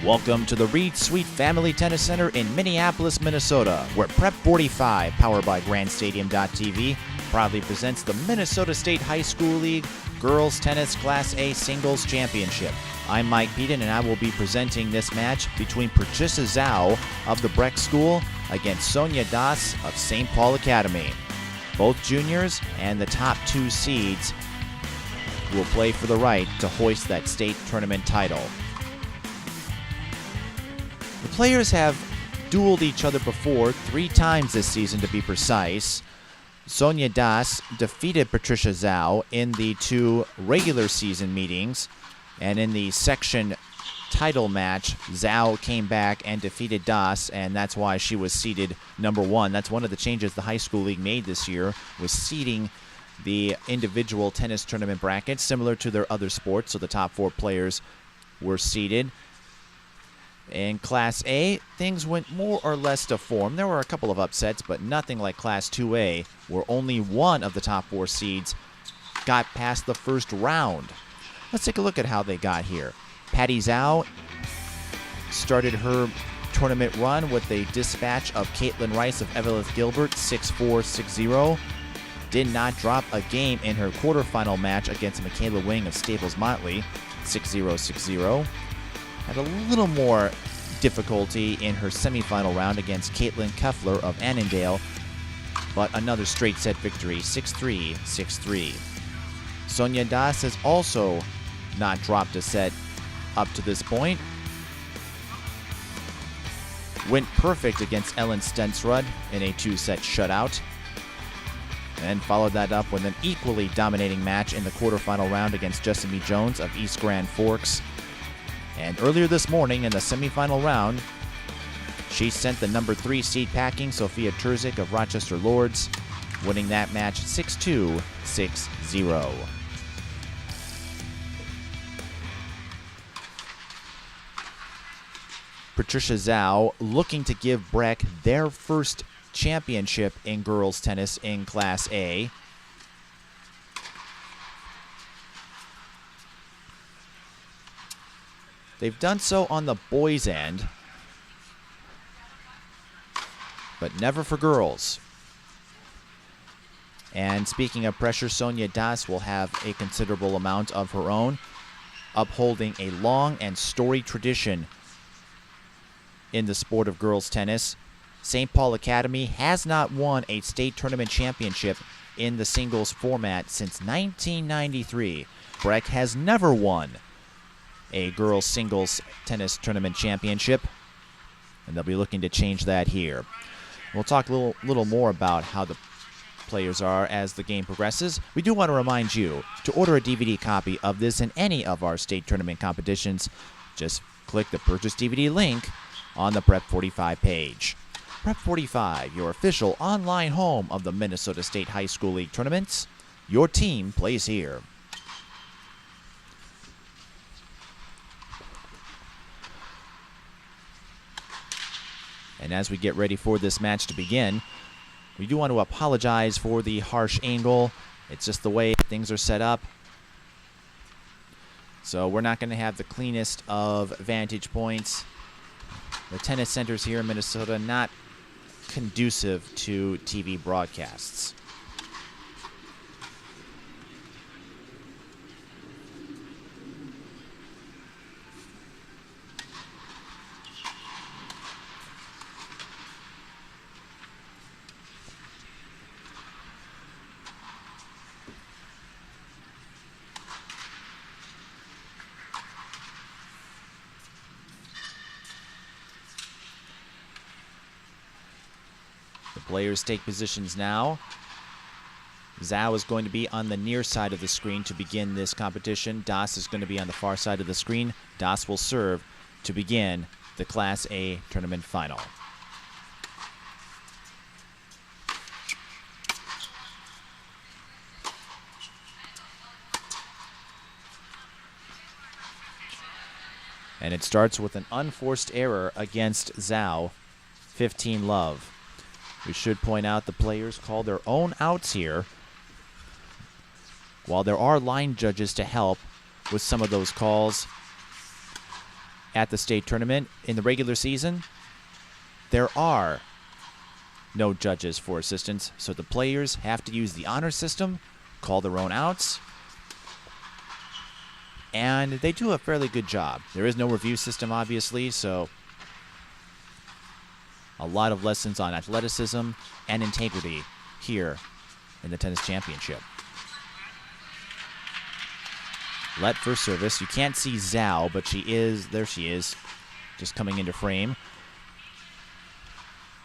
Welcome to the Reed Sweet Family Tennis Center in Minneapolis, Minnesota, where Prep 45, powered by GrandStadium.tv, proudly presents the Minnesota State High School League Girls Tennis Class A Singles Championship. I'm Mike Peden, and I will be presenting this match between Patricia Zhao of the Breck School against Sonya of St. Paul Academy. Both juniors and the top two seeds will play for the right to hoist that state tournament title. The players have dueled each other before 3 times this season, to be precise. Sonya defeated Patricia Zhao in the 2 regular season meetings, and in the section title match, Zhao came back and defeated and that's why she was seeded number 1. That's one of the changes the high school league made this year, was seeding the individual tennis tournament brackets, similar to their other sports, so the top 4 players were seeded. In Class A, things went more or less to form. There were a couple of upsets, but nothing like Class 2A, where only one of the top 4 seeds got past the first round. Let's take a look at how they got here. Patty Zhao started her tournament run with a dispatch of Caitlin Rice of Evelyn Gilbert, 6-4, 6-0. Did not drop a game in her quarterfinal match against Michaela Wing of Staples Motley, 6-0, 6-0. Had a little more difficulty in her semifinal round against Caitlin Keffler of Annandale, but another straight set victory, 6-3, 6-3. Sonya has also not dropped a set up to this point. Went perfect against Ellen Stensrud in a 2-set shutout, and followed that up with an equally dominating match in the quarterfinal round against Jessamy Jones of East Grand Forks. And earlier this morning in the semifinal round, she sent the number 3 seed packing Sophia Terzic of Rochester Lords, winning that match 6-2, 6-0. Patricia Zhao looking to give Breck their first championship in girls tennis in Class A. They've done so on the boys' end, but never for girls. And speaking of pressure, Sonya will have a considerable amount of her own, upholding a long and storied tradition in the sport of girls tennis. St. Paul Academy has not won a state tournament championship in the singles format since 1993. Breck has never won a girls singles tennis tournament championship, and they'll be looking to change that here. We'll talk a little more about how the players are as the game progresses. We do want to remind you to order a DVD copy of this and any of our state tournament competitions. Just click the Purchase DVD link on the Prep 45 page. Prep 45, your official online home of the Minnesota State High School League tournaments. Your team plays here. And as we get ready for this match to begin, we do want to apologize for the harsh angle. It's just the way things are set up. So we're not going to have the cleanest of vantage points. The tennis centers here in Minnesota not conducive to TV broadcasts. Players take positions now. Zhao is going to be on the near side of the screen to begin this competition. Is going to be on the far side of the screen. Will serve to begin the Class A tournament final. And it starts with an unforced error against Zhao, 15-love. We should point out the players call their own outs here. While there are line judges to help with some of those calls, at the state tournament in the regular season, there are no judges for assistants, so the players have to use the honor system, call their own outs, and they do a fairly good job. There is no review system, obviously, so a lot of lessons on athleticism and integrity here in the tennis championship. Let first service. You can't see Zhao, but there she is, just coming into frame.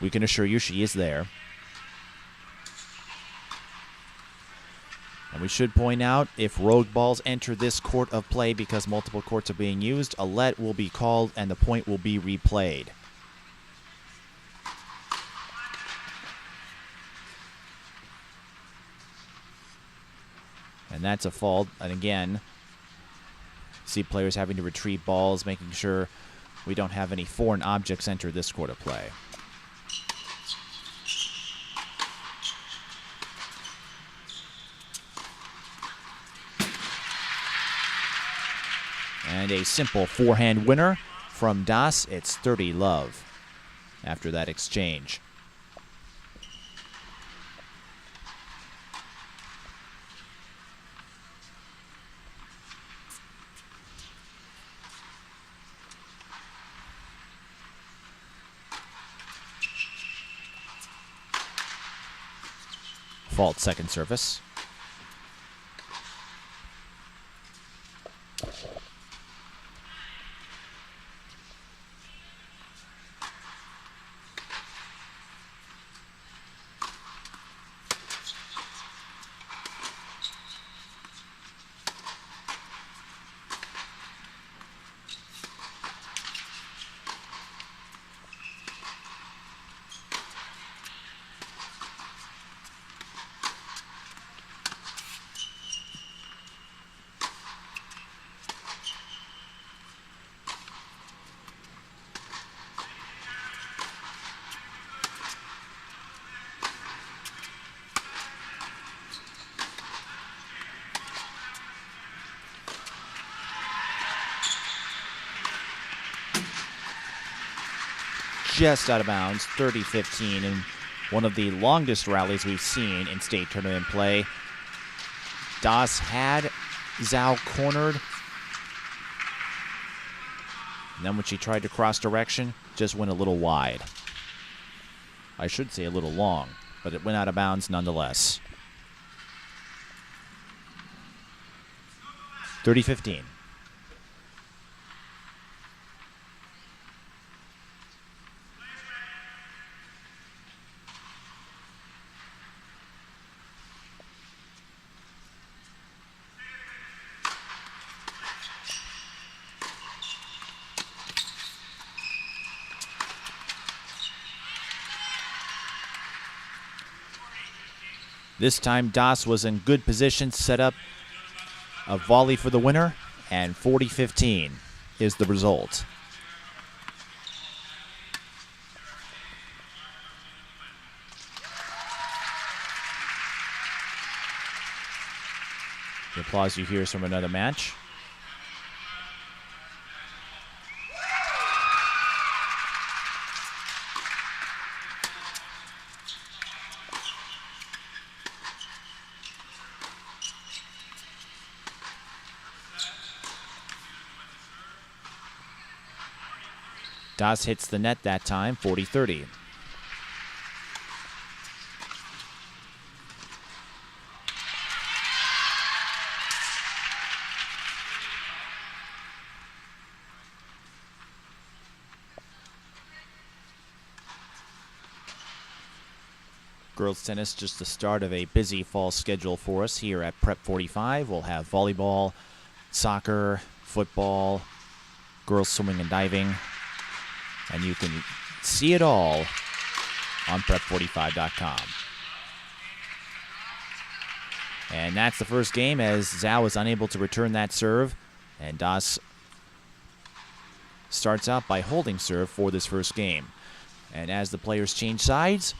We can assure you she is there. And we should point out, if rogue balls enter this court of play because multiple courts are being used, a let will be called and the point will be replayed. And that's a fault. And again, see players having to retrieve balls, making sure we don't have any foreign objects enter this court of play. And a simple forehand winner from Das. It's 30-love after that exchange. Fault second service. Just out of bounds, 30-15, in one of the longest rallies we've seen in state tournament play. Das had Zhao cornered. And then when she tried to cross direction, just went a little wide. I should say a little long, but it went out of bounds nonetheless. 30-15. This time, Das was in good position, set up a volley for the winner, and 40-15 is the result. The applause you hear is from another match. Das hits the net that time, 40-30. Girls tennis, just the start of a busy fall schedule for us here at Prep 45. We'll have volleyball, soccer, football, girls swimming and diving. And you can see it all on prep45.com. And that's the first game as Zhao is unable to return that serve. And Das starts out by holding serve for this first game. And as the players change sides,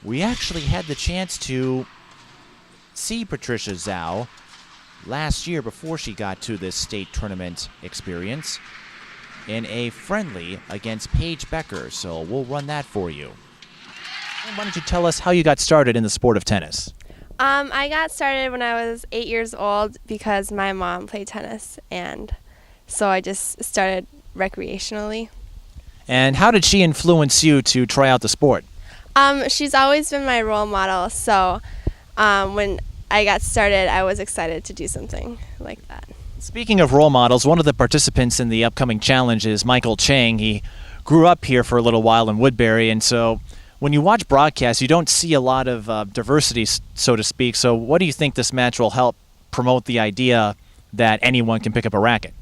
we actually had the chance to see Patricia Zhao last year before she got to this state tournament experience. in a friendly against Paige Becker, so we'll run that for you. Why don't you tell us how you got started in the sport of tennis? I got started when I was 8 years old because my mom played tennis, and so I just started recreationally. And how did she influence you to try out the sport? She's always been my role model, so when I got started, I was excited to do something like that. Speaking of role models, one of the participants in the upcoming challenge is Michael Chang. He grew up here for a little while in Woodbury, and so when you watch broadcasts, you don't see a lot of diversity, so to speak. So what do you think this match will help promote the idea that anyone can pick up a racket?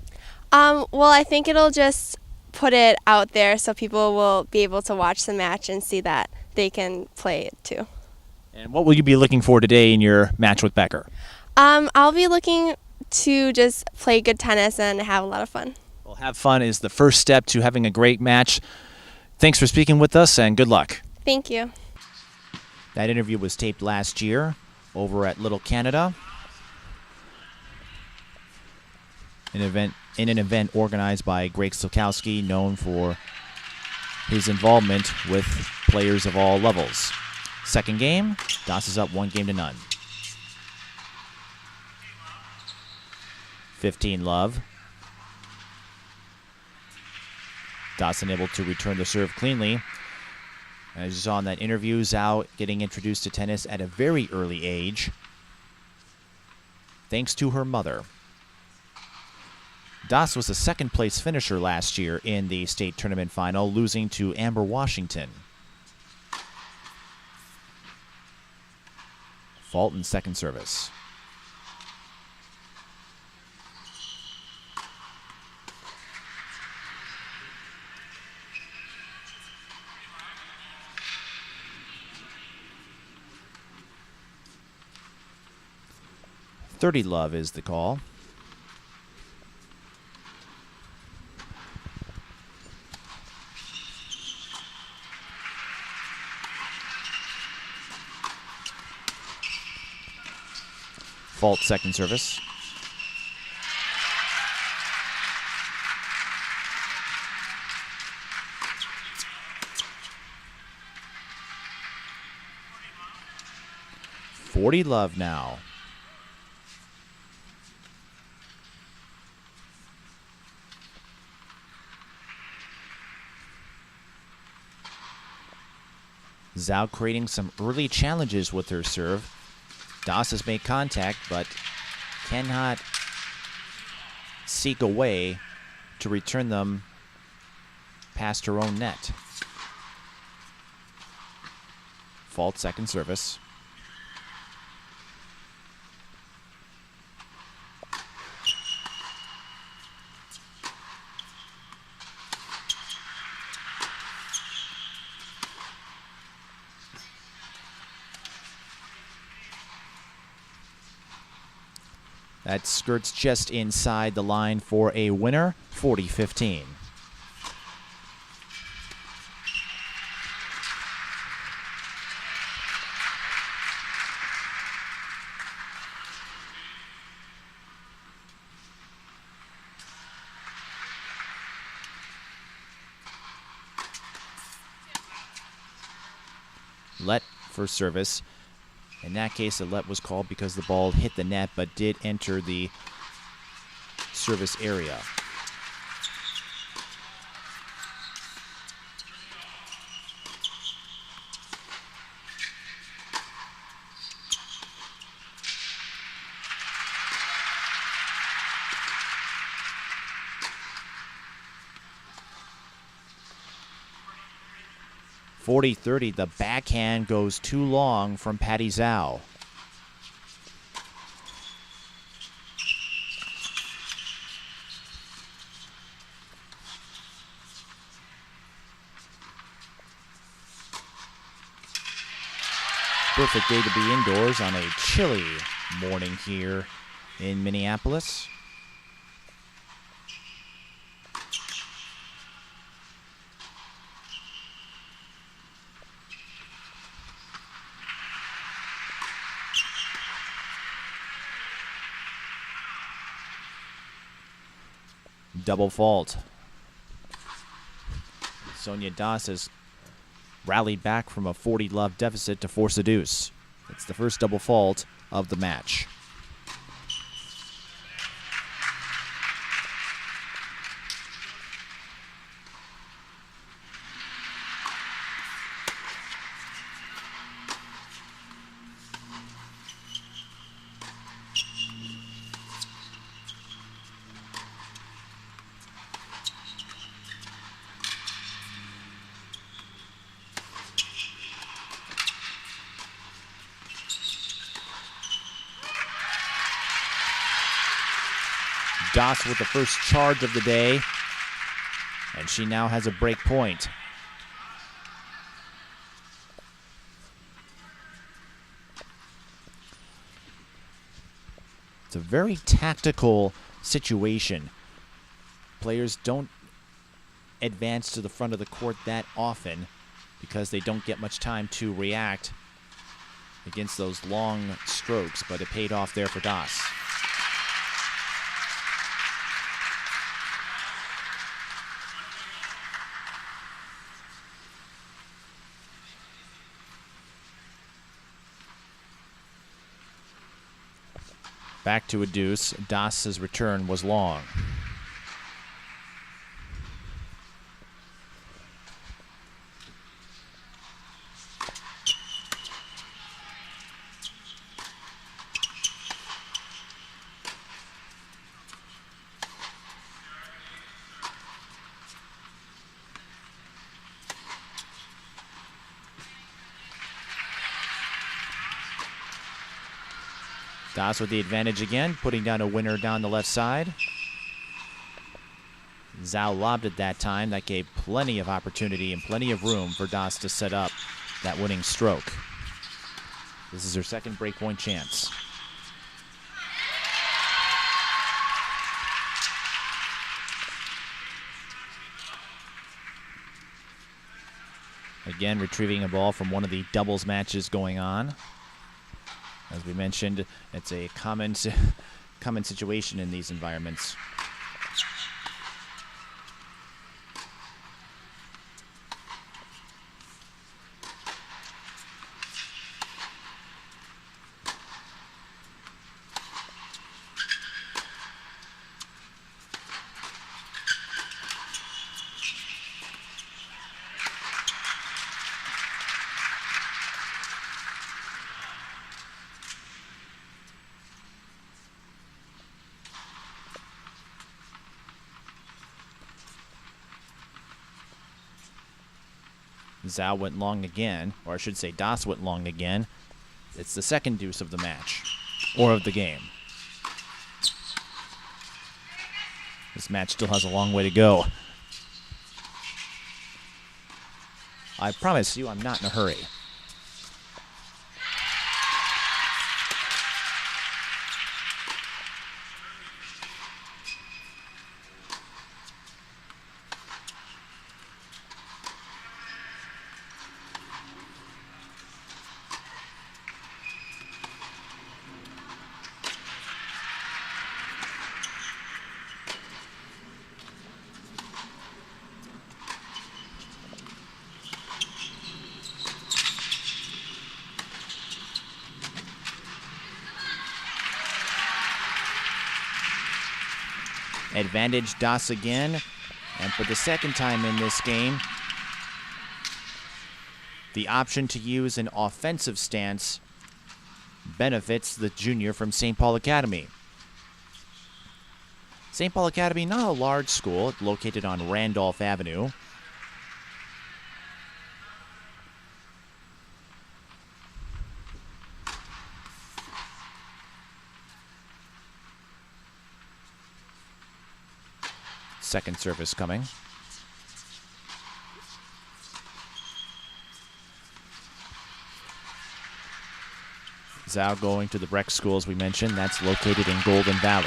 Well, I think it'll just put it out there so people will be able to watch the match and see that they can play it too. And what will you be looking for today in your match with Becker? I'll be looking to just play good tennis and have a lot of fun. Well, have fun is the first step to having a great match. Thanks for speaking with us, and good luck. Thank you. That interview was taped last year over at Little Canada, in an event organized by Greg Stokowski, known for his involvement with players of all levels. Second game, Das is up 1-0. 15-love. Das unable to return the serve cleanly. As you saw in that interview, Zhao getting introduced to tennis at a very early age, thanks to her mother. Das was a second-place finisher last year in the state tournament final, losing to Amber Washington. Fault in second service. .30-love is the call. Fault second service. .40-love now. Zhao creating some early challenges with her serve. Das has made contact, but cannot seek a way to return them past her own net. Fault second service. That skirts just inside the line for a winner, 40-15. Let for service. In that case, a let was called because the ball hit the net but did enter the service area. .40-30, the backhand goes too long from Patty Zhao. Perfect day to be indoors on a chilly morning here in Minneapolis. Double fault. Sonya Das has rallied back from a 40-love deficit to force a deuce. It's the first double fault of the match. Das with the first charge of the day, and she now has a break point. It's a very tactical situation. Players don't advance to the front of the court that often because they don't get much time to react against those long strokes, but it paid off there for Das. Back to a deuce. Das's return was long. Das with the advantage again, putting down a winner down the left side. Zhao lobbed it that time. That gave plenty of opportunity and plenty of room for Das to set up that winning stroke. This is her second breakpoint chance. Again, retrieving a ball from one of the doubles matches going on. As we mentioned, it's a common situation in these environments. Zhao went long again, or I should say Das went long again. It's the second deuce of the match, or of the game. This match still has a long way to go. I promise you I'm not in a hurry. Advantage Das again, and for the second time in this game, the option to use an offensive stance benefits the junior from St. Paul Academy. St. Paul Academy, not a large school, located on Randolph Avenue. Second service coming. Zhao going to the Breck School, as we mentioned. That's located in Golden Valley.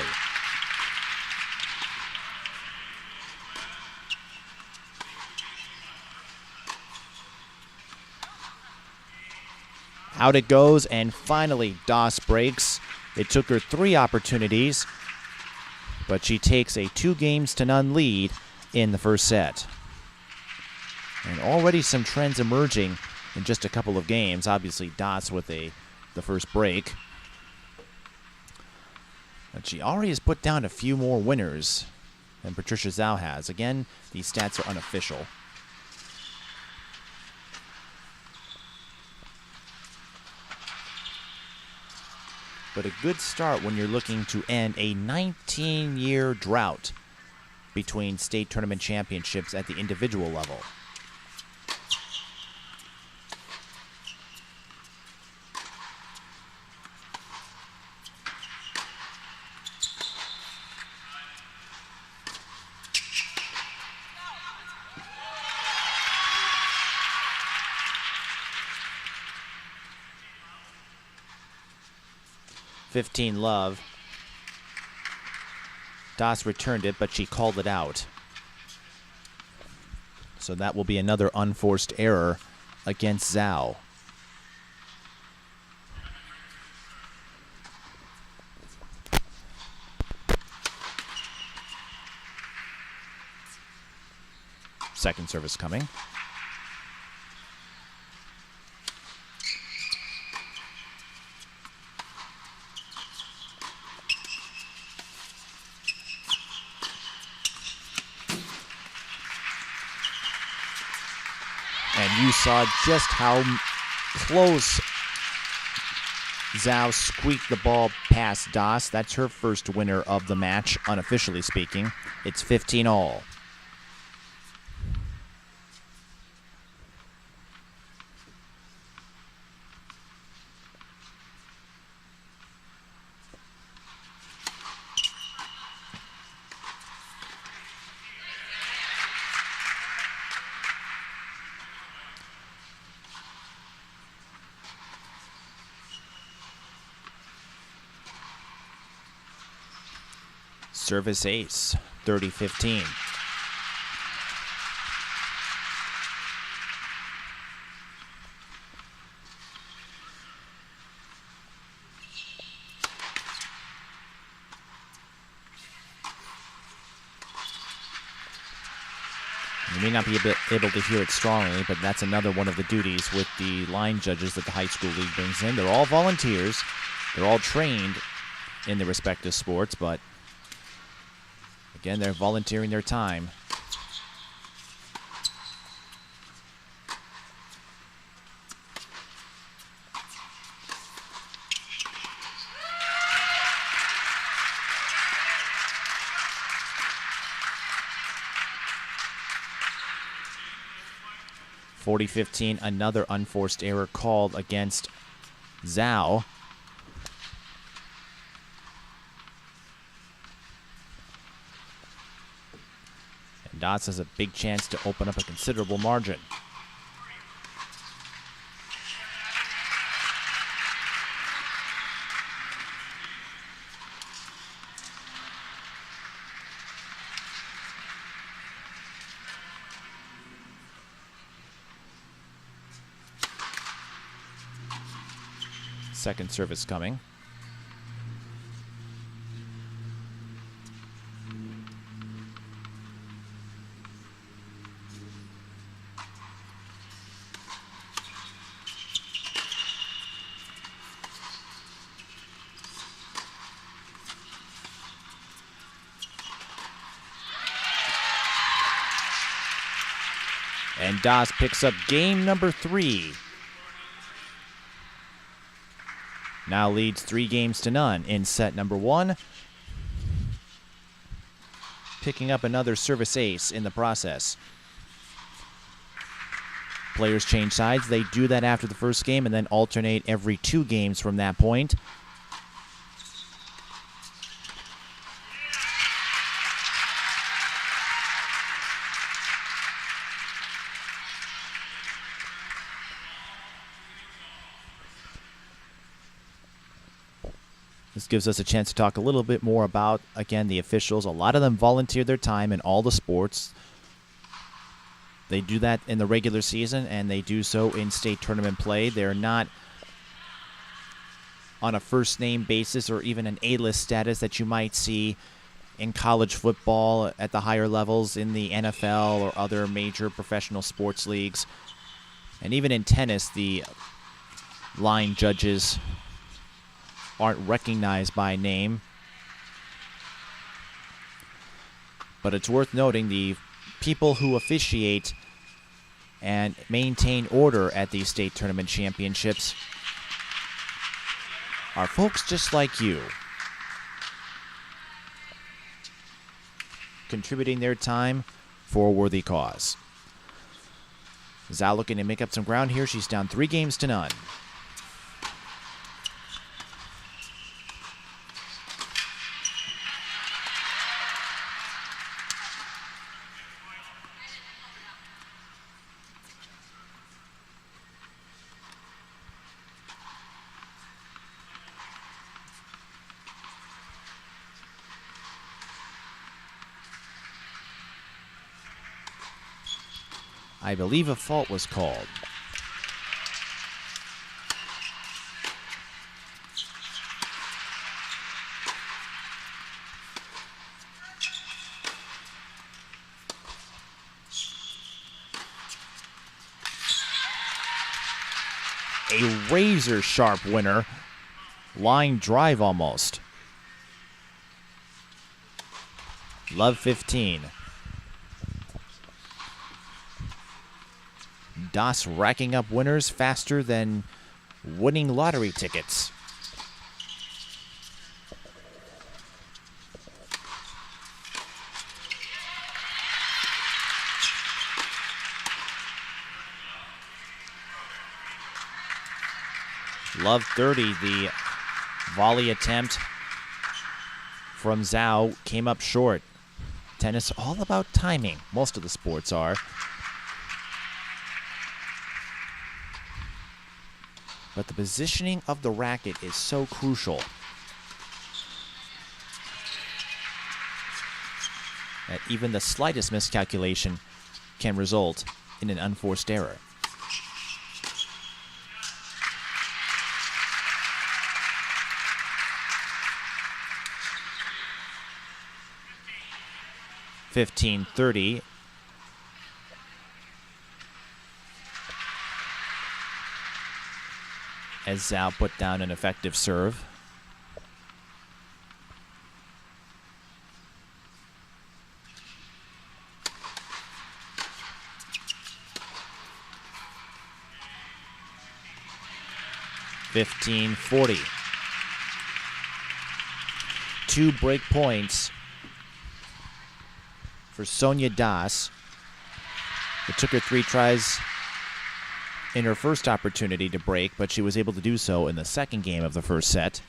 Out it goes, and finally Das breaks. It took her 3 opportunities, but she takes a 2-0 lead in the first set. And already some trends emerging in just a couple of games. Obviously, Das with the first break. But she already has put down a few more winners than Patricia Zhao has. Again, these stats are unofficial. But a good start when you're looking to end a 19-year drought between state tournament championships at the individual level. Love. Das returned it, but she called it out. So that will be another unforced error against Zhao. Second service coming. And you saw just how close Zhao squeaked the ball past Das. That's her first winner of the match, unofficially speaking. It's 15-all. Service ace, 30-15. You may not be able to hear it strongly, but that's another one of the duties with the line judges that the high school league brings in. They're all volunteers. They're all trained in their respective sports, but again, they're volunteering their time. (40-15), another unforced error called against Zhao. Das has a big chance to open up a considerable margin. Second service coming. And Das picks up game number 3. Now leads 3-0 in set number 1. Picking up another service ace in the process. Players change sides. They do that after the first game and then alternate every 2 games from that point. This gives us a chance to talk a little bit more about, again, the officials. A lot of them volunteer their time in all the sports. They do that in the regular season, and they do so in state tournament play. They're not on a first-name basis or even an A-list status that you might see in college football at the higher levels, in the NFL or other major professional sports leagues. And even in tennis, the line judges aren't recognized by name. But it's worth noting the people who officiate and maintain order at these state tournament championships are folks just like you, contributing their time for a worthy cause. Zhao looking to make up some ground here. She's down 3-0. I believe a fault was called. A razor sharp winner. Line drive almost. Love 15. Das racking up winners faster than winning lottery tickets. Love 30, the volley attempt from Zhao came up short. Tennis all about timing. Most of the sports are. But the positioning of the racket is so crucial that even the slightest miscalculation can result in an unforced error. (15-30). As Zhao put down an effective serve. (15-40). 2 break points for Sonya Das. It took her 3 tries in her first opportunity to break, but she was able to do so in the second game of the first set.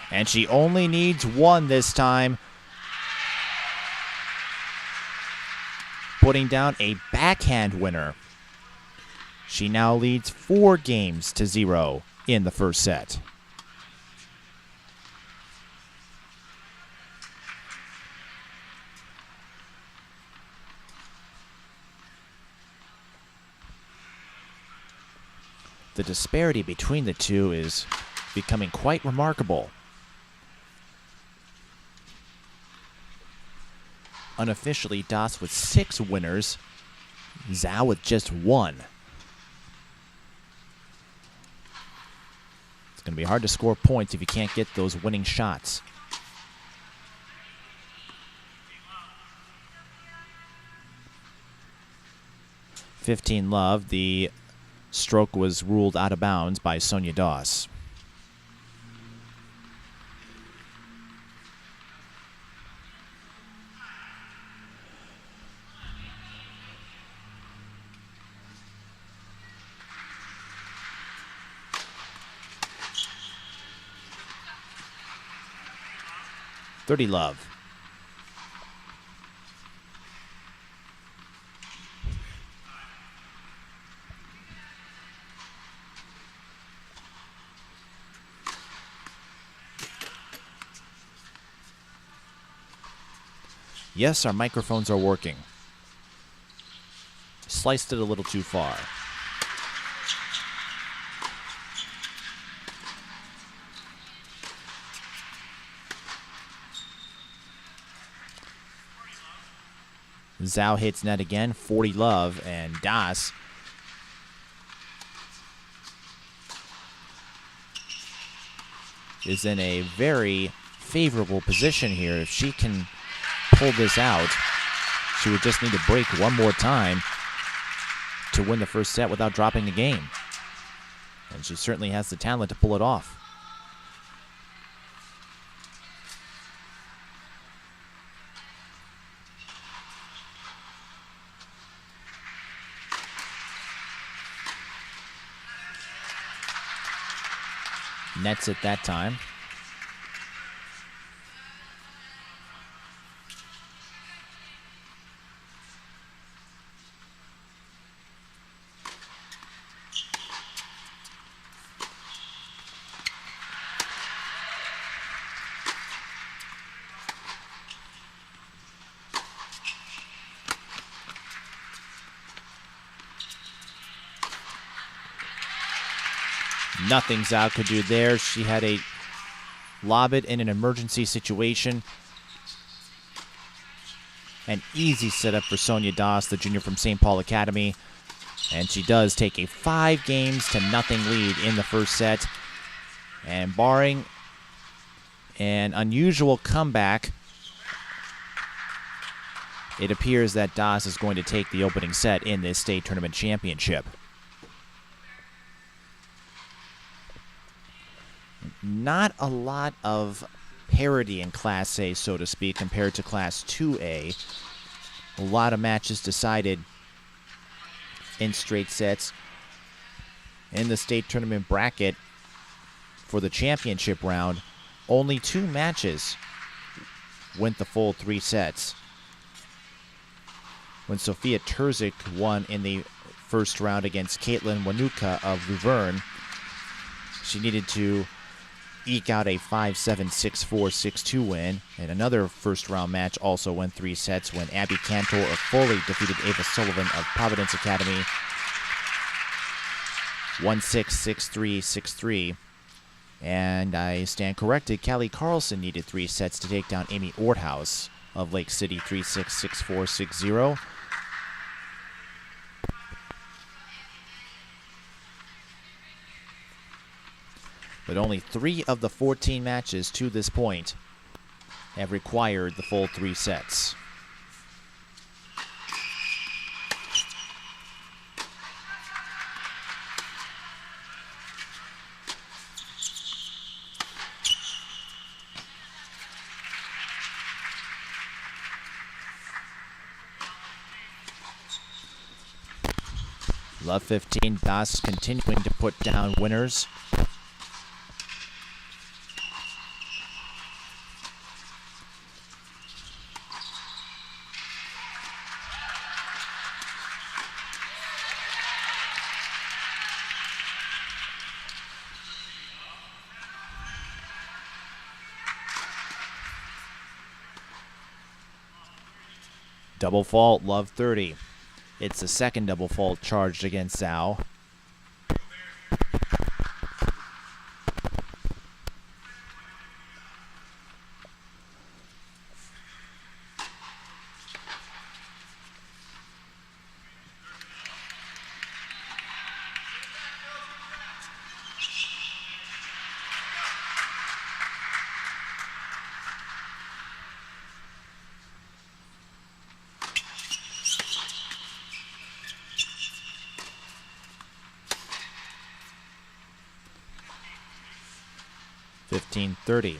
And she only needs 1 this time. Putting down a backhand winner. She now leads 4-0 in the first set. The disparity between the two is becoming quite remarkable. Unofficially, Das with 6 winners, Zhao with just 1. It's going to be hard to score points if you can't get those winning shots. (15-love). The stroke was ruled out of bounds by Sonya Das. (30-love). Yes, our microphones are working. Sliced it a little too far. Zhao hits net again, 40 love, and Das is in a very favorable position here. If she can pull this out, she would just need to break one more time to win the first set without dropping a game. And she certainly has the talent to pull it off. Nets it that time. Nothing Zhao could do there. She had a lob it in an emergency situation. An easy setup for Sonya Das, the junior from St. Paul Academy. And she does take a 5-0 lead in the first set. And barring an unusual comeback, it appears that Das is going to take the opening set in this state tournament championship. Not a lot of parity in Class A, so to speak, compared to Class 2A. A lot of matches decided in straight sets. In the state tournament bracket for the championship round, only 2 matches went the full 3 sets. When Sofia Terzic won in the first round against Caitlin Wanuka of Luverne, she needed to eke out a 5-7, 6-4, 6-2 win. And another first-round match also went 3 sets when Abby Cantor of Foley defeated Ava Sullivan of Providence Academy 1-6, 6-3, 6-3. And I stand corrected, Callie Carlson needed 3 sets to take down Amy Orthouse of Lake City 3-6, 6-4, 6-0. But only 3 of the 14 matches to this point have required the full 3 sets. Love 15, Das continuing to put down winners. Double fault, Love 30. It's the second double fault charged against Zhao. $15-30.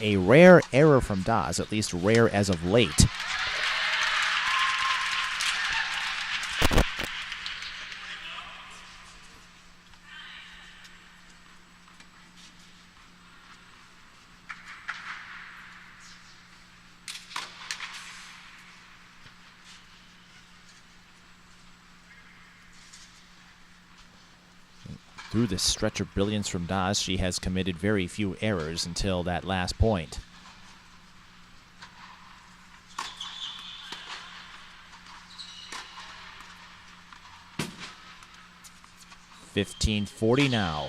A rare error from Das, at least rare as of late. Through this stretch of brilliance from Das, she has committed very few errors until that last point. $15-40 now.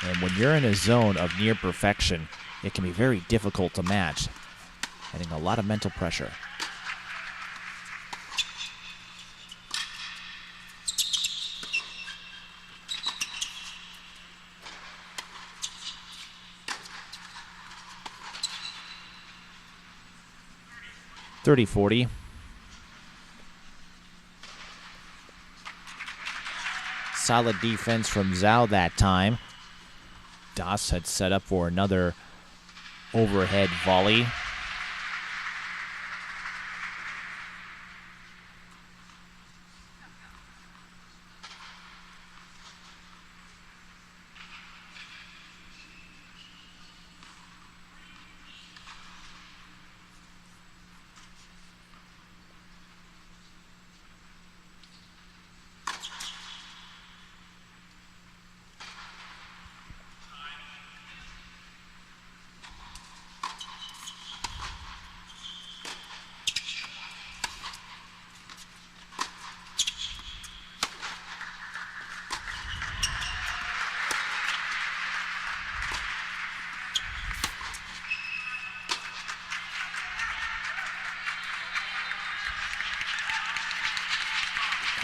And when you're in a zone of near perfection, it can be very difficult to match, adding a lot of mental pressure. $30-40. Solid defense from Zhao that time. Das had set up for another overhead volley.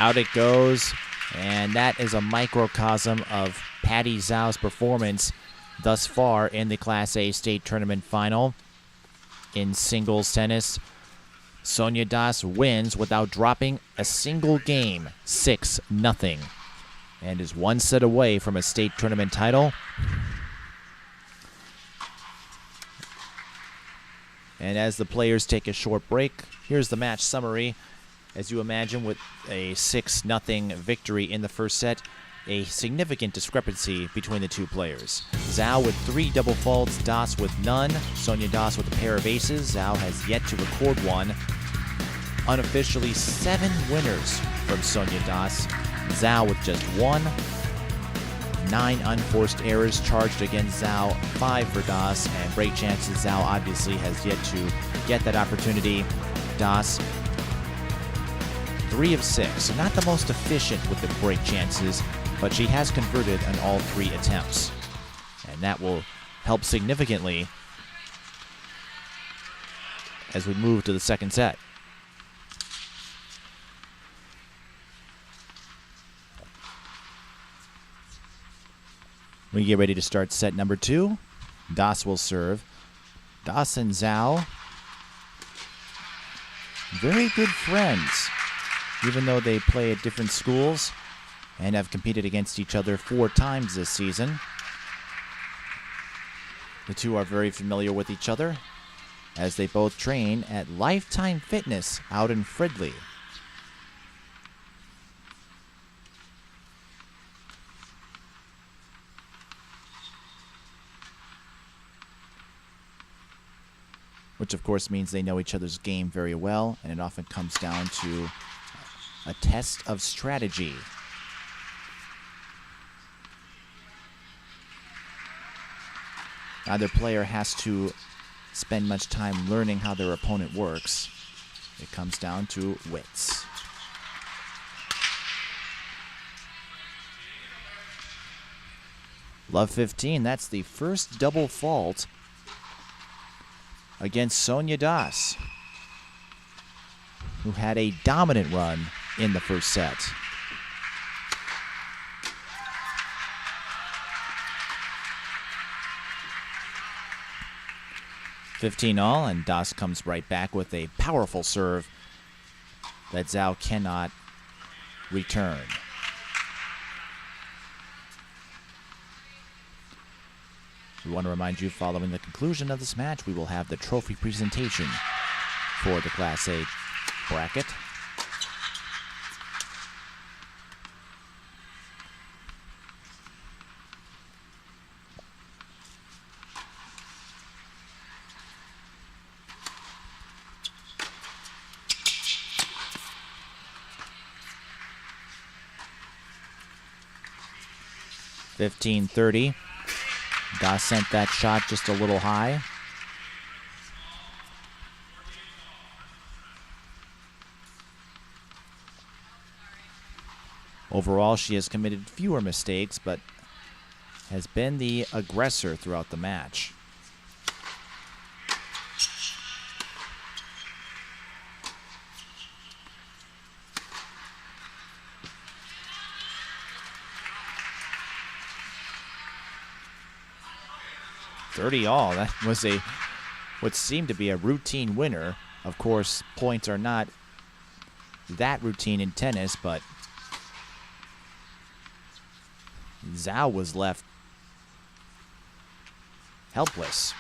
Out it goes, and that is a microcosm of Patty Zhao's performance thus far in the Class A state tournament final. In singles tennis, Sonya Das wins without dropping a single game, 6-0, and is one set away from a state tournament title. And as the players take a short break, here's the match summary. As you imagine, with a 6-0 victory in the first set, a significant discrepancy between the two players. Zhao with 3 double faults, Das with none. Sonya Das with a pair of aces. Zhao has yet to record one. Unofficially, 7 winners from Sonya Das. Zhao with just 1. 9 unforced errors charged against Zhao, 5 for Das, and break chances. Zhao obviously has yet to get that opportunity. Das 3 of 6, so not the most efficient with the break chances, but she has converted on all 3 attempts. And that will help significantly as we move to the second set. We get ready to start set number 2. Das will serve. Das and Zhao, very good friends, even though they play at different schools and have competed against each other 4 times this season. The two are very familiar with each other as they both train at Lifetime Fitness out in Fridley. Which of course means they know each other's game very well, and it often comes down to a test of strategy. Neither player has to spend much time learning how their opponent works. It comes down to wits. Love 15, that's the first double fault against Sonya Das, who had a dominant run in the first set. $15-all, and Das comes right back with a powerful serve that Zhao cannot return. We want to remind you, following the conclusion of this match, we will have the trophy presentation for the Class A bracket. 15-30. Das sent that shot just a little high. Overall, she has committed fewer mistakes, but has been the aggressor throughout the match. $30-all. That was what seemed to be a routine winner. Of course, points are not that routine in tennis, but Zhao was left helpless.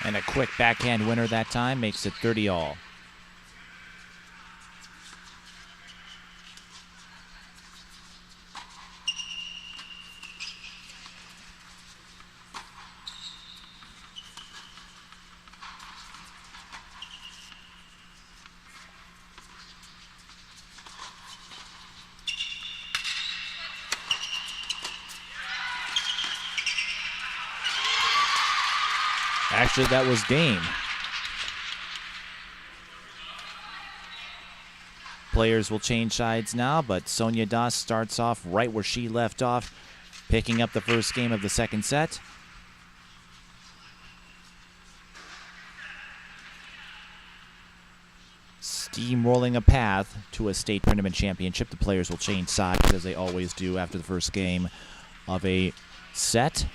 And a quick backhand winner that time makes it 30-all. Actually, that was game. Players will change sides now, but Sonya Das starts off right where she left off, picking up the first game of the second set. Steamrolling a path to a state tournament championship. The players will change sides, as they always do after the first game of a set.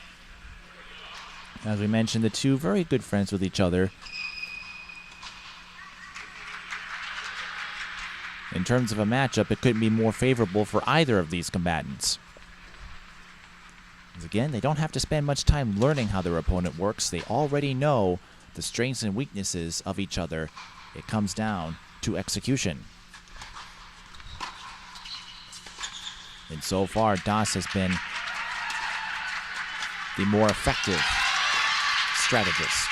As we mentioned, the two very good friends with each other. In terms of a matchup, it couldn't be more favorable for either of these combatants. As again, they don't have to spend much time learning how their opponent works. They already know the strengths and weaknesses of each other. It comes down to execution. And so far, Das has been the more effective strategist.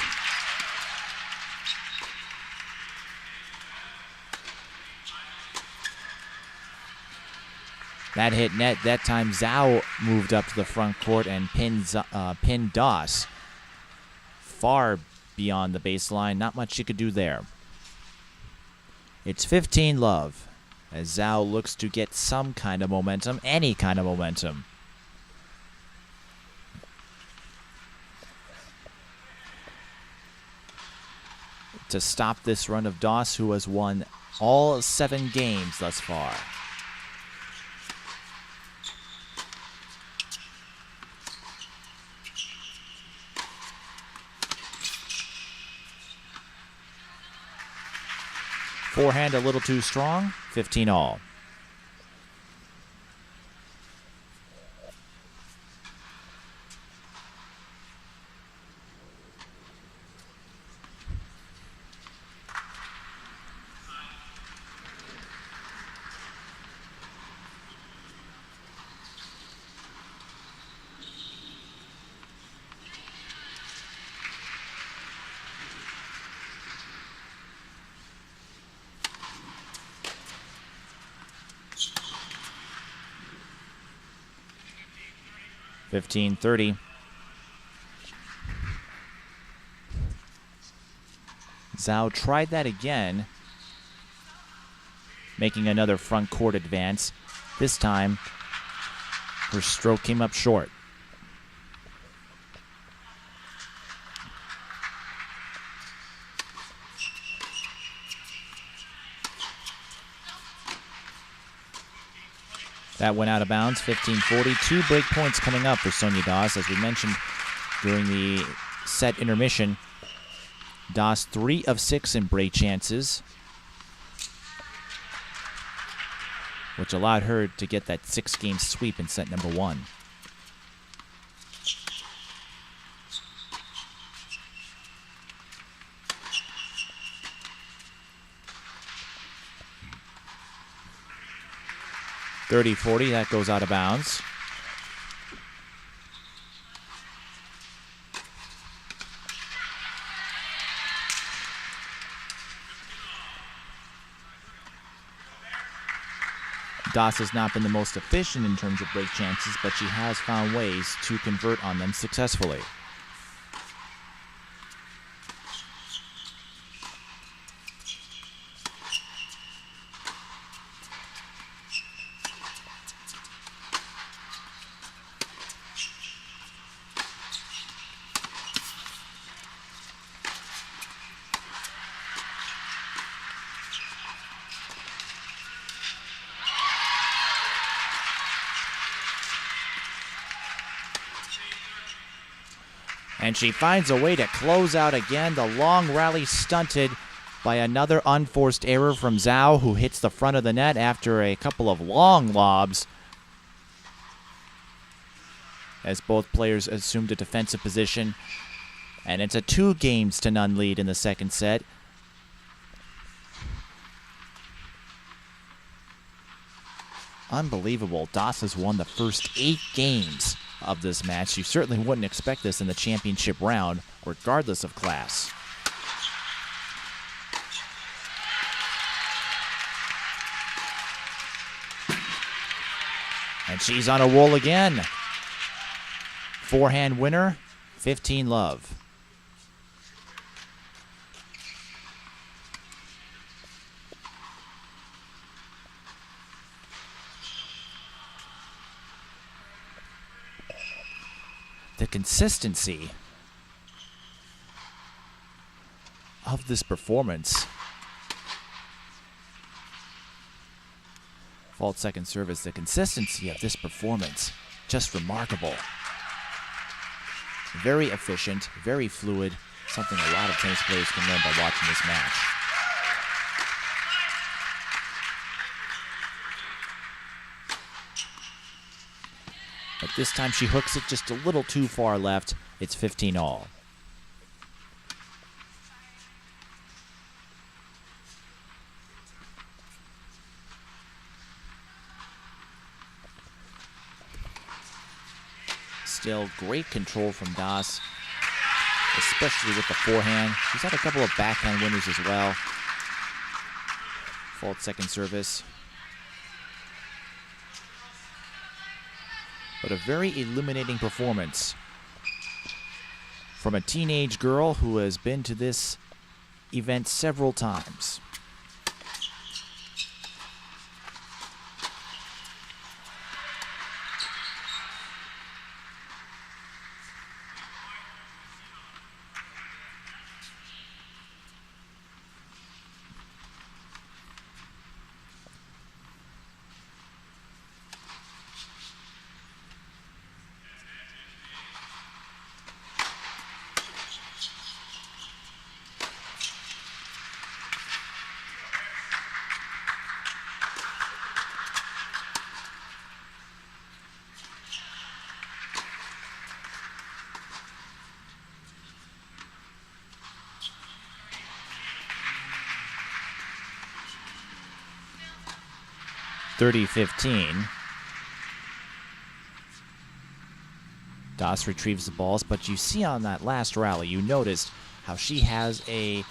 That hit net. That time Zhao moved up to the front court and pinned Das far beyond the baseline. Not much she could do there. It's 15-love as Zhao looks to get some kind of momentum, any kind of momentum. To stop this run of Das, who has won all 7 games thus far. Forehand a little too strong, 15-all. $15-30. Zhao tried that again, making another front court advance. This time, her stroke came up short. That went out of bounds, 15-40. 2 break points coming up for Sonya Das. As we mentioned during the set intermission, Das 3 of 6 in break chances, which allowed her to get that 6-game sweep in set number 1. .30-40, that goes out of bounds. Das has not been the most efficient in terms of break chances, but she has found ways to convert on them successfully. And she finds a way to close out again. The long rally stunted by another unforced error from Zhao, who hits the front of the net after a couple of long lobs as both players assumed a defensive position. And it's a 2-0 lead in the second set. Unbelievable. Das has won the first 8 games of this match. You certainly wouldn't expect this in the championship round, regardless of class. And she's on a roll again. Forehand winner, 15-love. The consistency of this performance. Fault second service. The consistency of this performance, just remarkable. Very efficient, very fluid, something a lot of tennis players can learn by watching this match. But this time she hooks it just a little too far left. It's 15-all. Still great control from Das, especially with the forehand. She's had a couple of backhand winners as well. Fault second service. But a very illuminating performance from a teenage girl who has been to this event several times. .30-15. Das retrieves the balls, but you see on that last rally, you noticed how she has a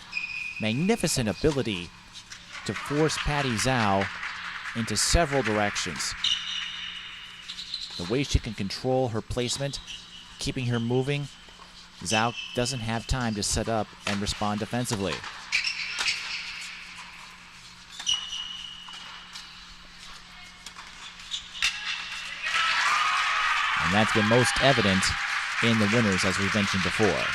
magnificent ability to force Patty Zhao into several directions. The way she can control her placement, keeping her moving, Zhao doesn't have time to set up and respond defensively. And that's been most evident in the winners, as we mentioned before.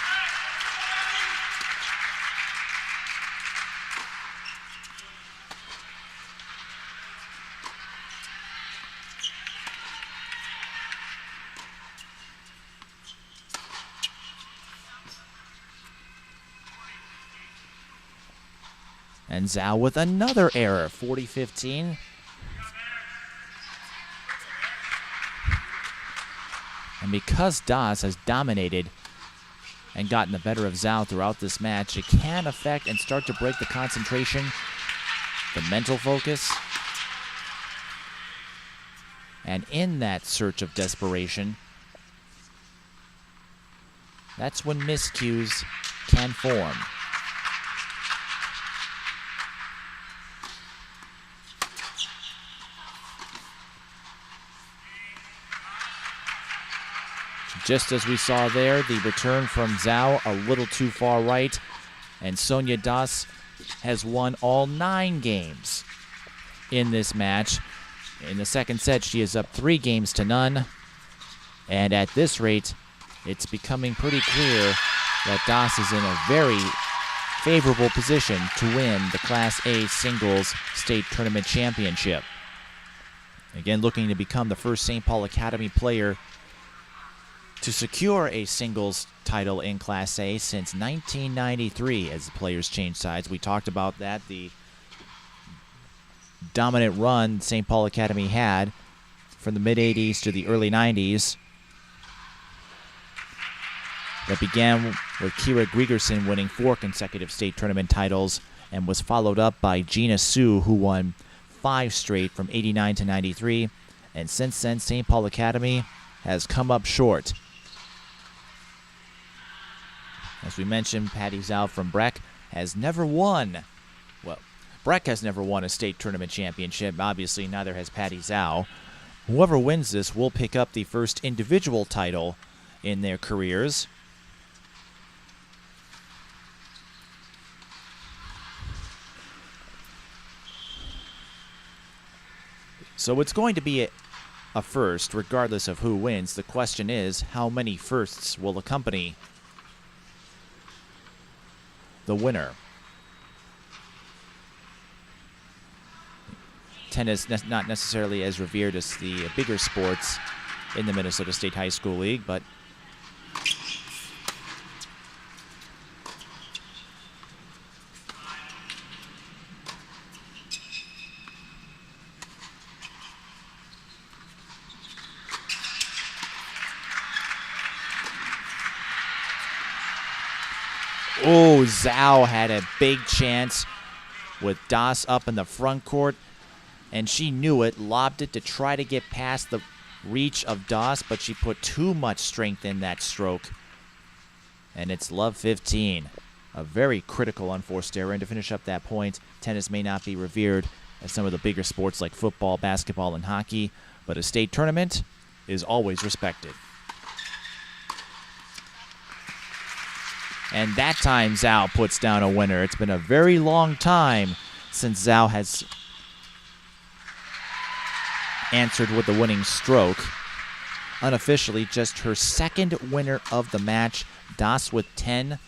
And Zhao with another error, 40-15. And because Das has dominated and gotten the better of Zhao throughout this match, it can affect and start to break the concentration, the mental focus. And in that search of desperation, that's when miscues can form. Just as we saw there, the return from Zhao a little too far right, and Sonya Das has won all 9 games in this match. In the second set, she is up 3 games to none, and at this rate, it's becoming pretty clear that Das is in a very favorable position to win the Class A Singles State Tournament Championship. Again, looking to become the first St. Paul Academy player to secure a singles title in Class A since 1993 as the players change sides. We talked about that, the dominant run St. Paul Academy had from the mid-'80s to the early 90s. That began with Kira Gregerson winning 4 consecutive state tournament titles and was followed up by Gina Su, who won 5 straight from 89 to 93. And since then, St. Paul Academy has come up short. As we mentioned, Patty Zhao from Breck has never won. Well, Breck has never won a state tournament championship. Obviously, neither has Patty Zhao. Whoever wins this will pick up the first individual title in their careers. So it's going to be a first, regardless of who wins. The question is, how many firsts will accompany the winner? Tennis not necessarily as revered as the bigger sports in the Minnesota State High School League, but oh, Zhao had a big chance with Das up in the front court, and she knew it, lobbed it to try to get past the reach of Das, but she put too much strength in that stroke. And it's love 15. A very critical unforced error. And to finish up that point, tennis may not be revered as some of the bigger sports like football, basketball, and hockey, but a state tournament is always respected. And that time, Zhao puts down a winner. It's been a very long time since Zhao has answered with the winning stroke. Unofficially, just her second winner of the match. Das with 10.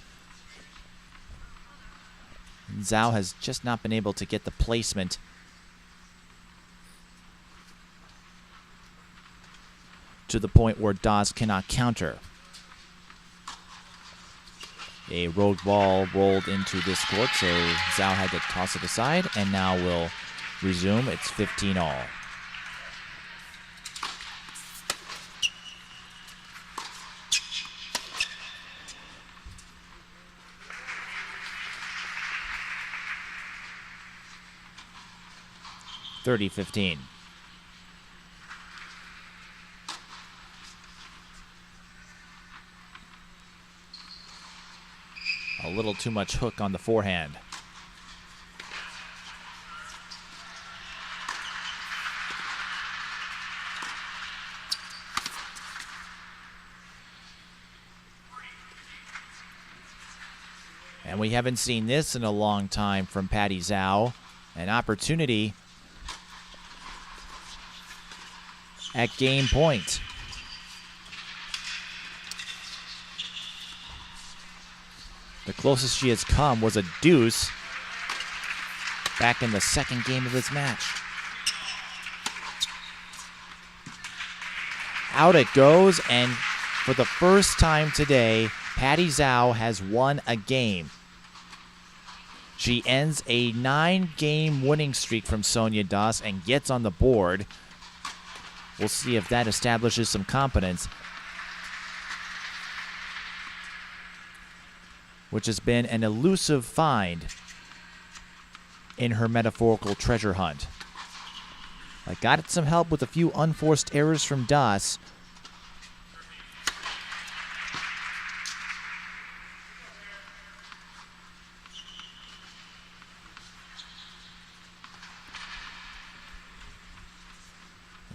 Zhao has just not been able to get the placement to the point where Das cannot counter. A rogue ball rolled into this court, so Zhao had to toss it aside, and now will resume. It's 15-all. (30-15). A little too much hook on the forehand. And we haven't seen this in a long time from Patty Zhao. An opportunity at game point. The closest she has come was a deuce back in the second game of this match. Out it goes, and for the first time today, Patty Zhao has won a game. She ends a 9-game winning streak from Sonya Das and gets on the board. We'll see if that establishes some confidence, which has been an elusive find in her metaphorical treasure hunt. I got some help with a few unforced errors from Das.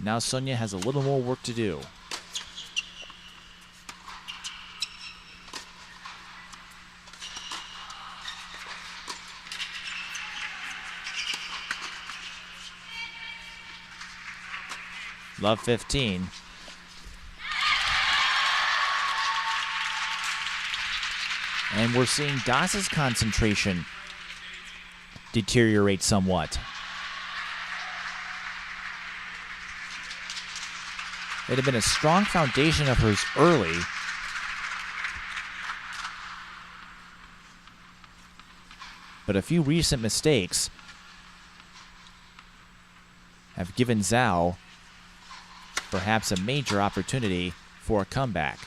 Now Sonya has a little more work to do. Love 15. And we're seeing Das's concentration deteriorate somewhat. It had been a strong foundation of hers early. But a few recent mistakes have given Zhao perhaps a major opportunity for a comeback.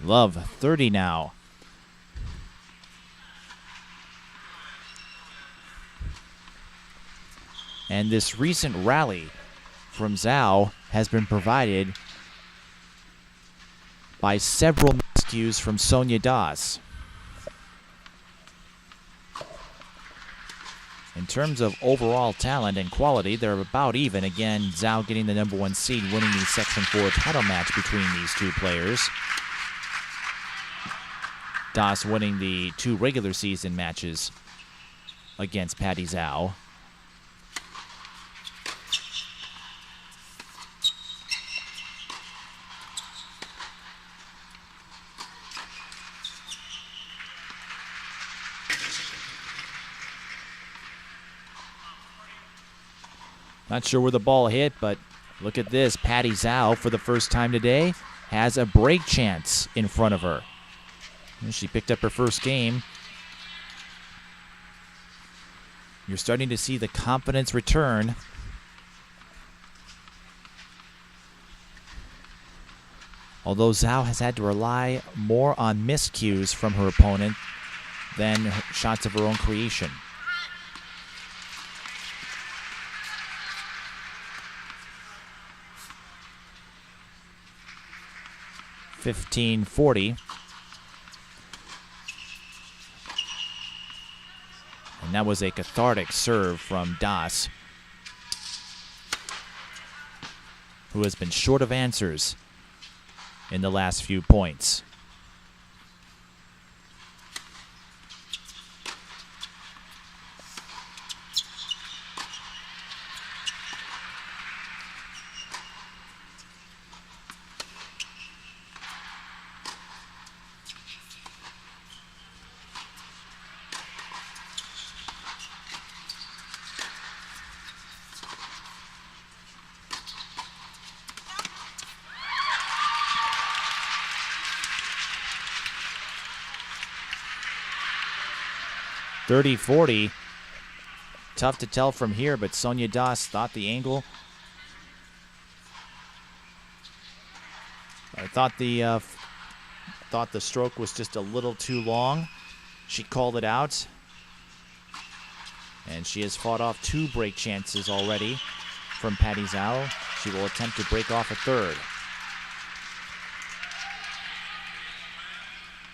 Love 30 now. And this recent rally from Zhao has been provided by several miscues from Sonya Das. In terms of overall talent and quality, they're about even. Again, Zhao getting the #1 seed, winning the Section 4 title match between these two players. Das winning the 2 regular season matches against Patty Zhao. Not sure where the ball hit, but look at this. Patty Zhao, for the first time today, has a break chance in front of her. She picked up her first game. You're starting to see the confidence return. Although Zhao has had to rely more on miscues from her opponent than shots of her own creation. (15-40). And that was a cathartic serve from Das, who has been short of answers in the last few points. (30-40). Tough to tell from here, but Sonya Das thought the angle. I thought the stroke was just a little too long. She called it out, and she has fought off 2 break chances already from Patty Zhao. She will attempt to break off a third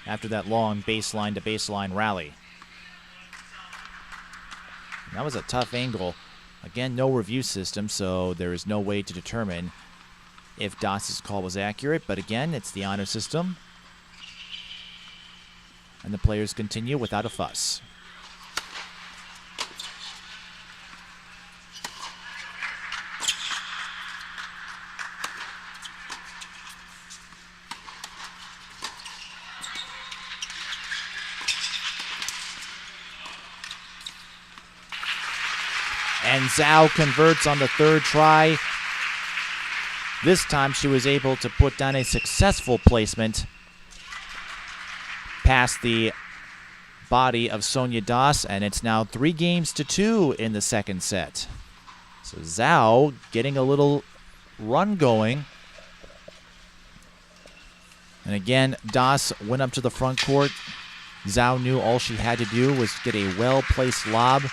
after that long baseline to baseline rally. That was a tough angle. Again, no review system, so there is no way to determine if Das's call was accurate. But again, it's the honor system. And the players continue without a fuss. And Zhao converts on the third try. This time she was able to put down a successful placement past the body of Sonya Das, and it's now 3-2 in the second set. So Zhao getting a little run going. And again, Das went up to the front court. Zhao knew all she had to do was get a well-placed lob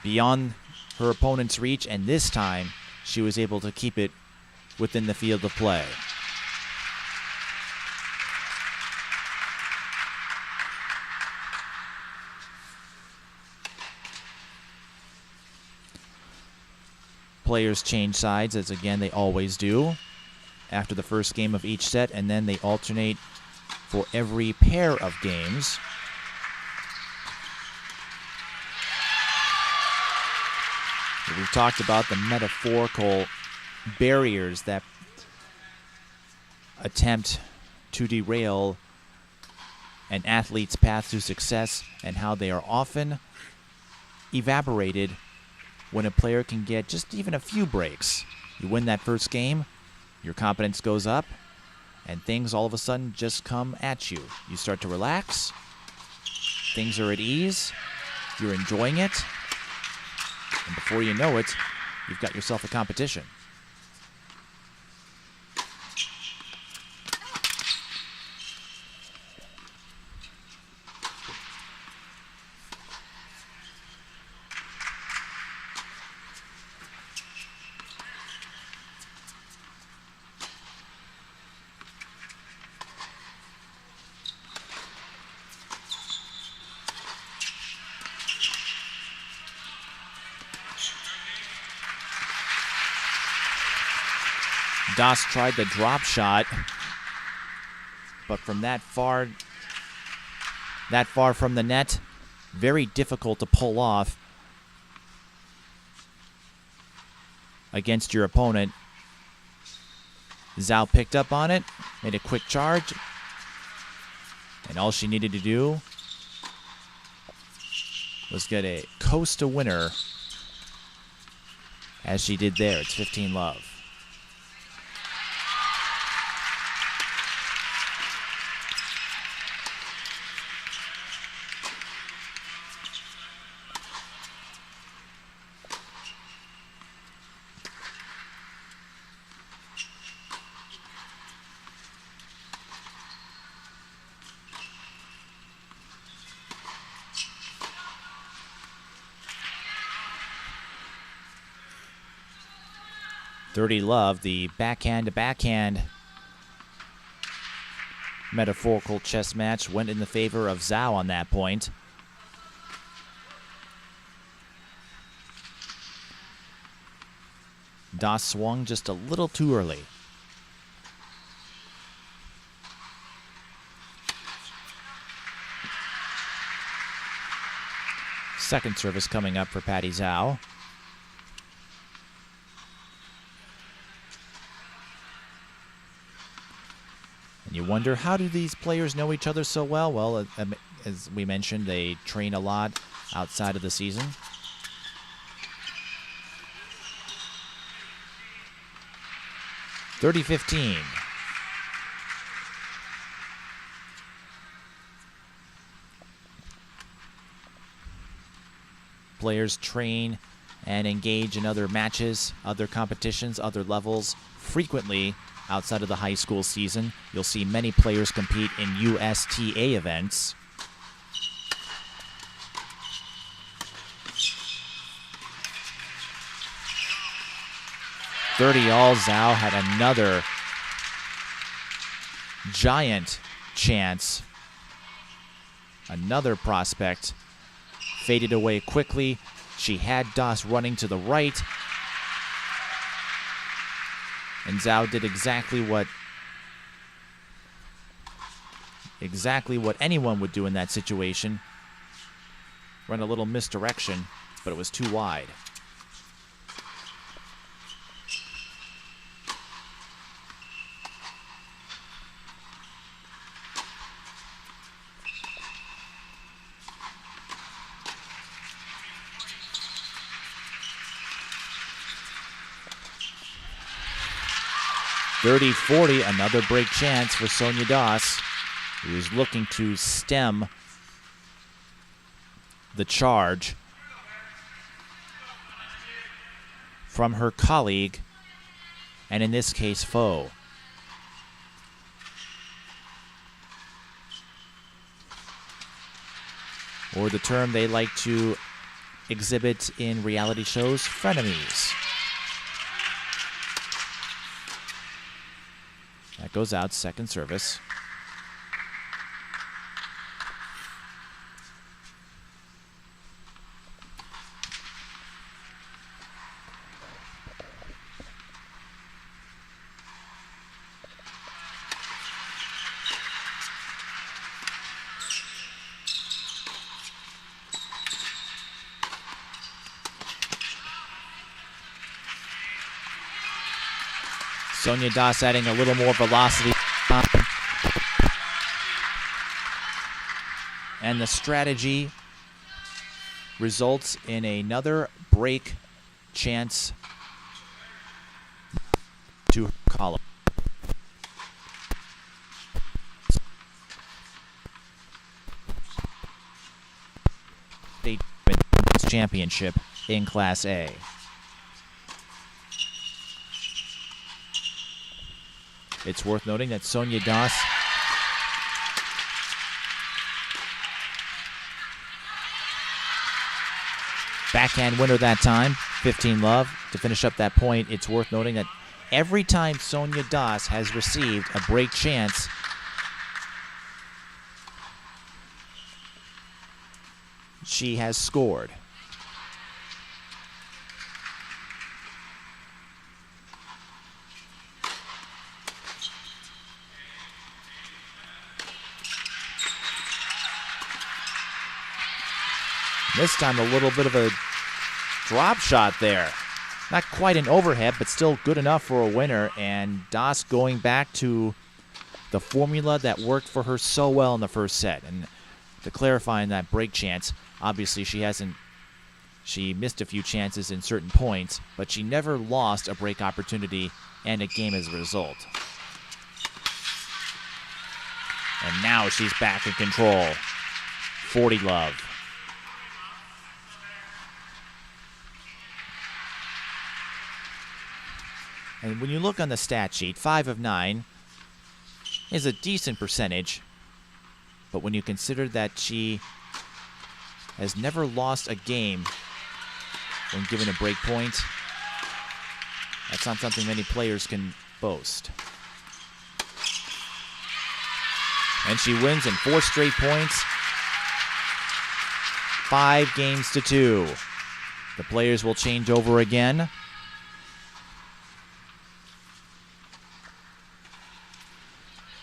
beyond her opponent's reach, and this time she was able to keep it within the field of play. Players change sides, as again they always do, after the first game of each set, and then they alternate for every pair of games. We've talked about the metaphorical barriers that attempt to derail an athlete's path to success, and how they are often evaporated when a player can get just even a few breaks. You win that first game, your confidence goes up, and things all of a sudden just come at you. You start to relax, things are at ease, you're enjoying it, and before you know it, you've got yourself a competition. Das tried the drop shot, but from that far from the net, very difficult to pull off against your opponent. Zhao picked up on it, made a quick charge, and all she needed to do was get a Costa winner, as she did there. It's 15-love. Dirty love, the backhand-to-backhand metaphorical chess match went in the favor of Zhao on that point. Das swung just a little too early. Second service coming up for Patty Zhao. You wonder, how do these players know each other so well? Well, as we mentioned, they train a lot outside of the season. (30-15). Players train and engage in other matches, other competitions, other levels frequently outside of the high school season. You'll see many players compete in USTA events. (30-all). Zhao had another giant chance. Another prospect faded away quickly. She had Das running to the right, and Zhao did exactly what exactly what anyone would do in that situation. Run a little misdirection, but it was too wide. (30-40), another break chance for Sonya Das, who is looking to stem the charge from her colleague, and in this case, foe. Or the term they like to exhibit in reality shows, frenemies. That goes out, second service. Sonya Das adding a little more velocity. And the strategy results in another break chance to her column. State championship in Class A. It's worth noting that Sonya Das backhand winner that time, 15-love. To finish up that point, it's worth noting that every time Sonya Das has received a break chance, she has scored. This time a little bit of a drop shot there. Not quite an overhead, but still good enough for a winner. And Das going back to the formula that worked for her so well in the first set. And to clarify in that break chance, obviously she missed a few chances in certain points, but she never lost a break opportunity and a game as a result. And now she's back in control. 40-love. And when you look on the stat sheet, 5 of 9 is a decent percentage. But when you consider that she has never lost a game when given a break point, that's not something many players can boast. And she wins in 4 straight points, 5-2. The players will change over again.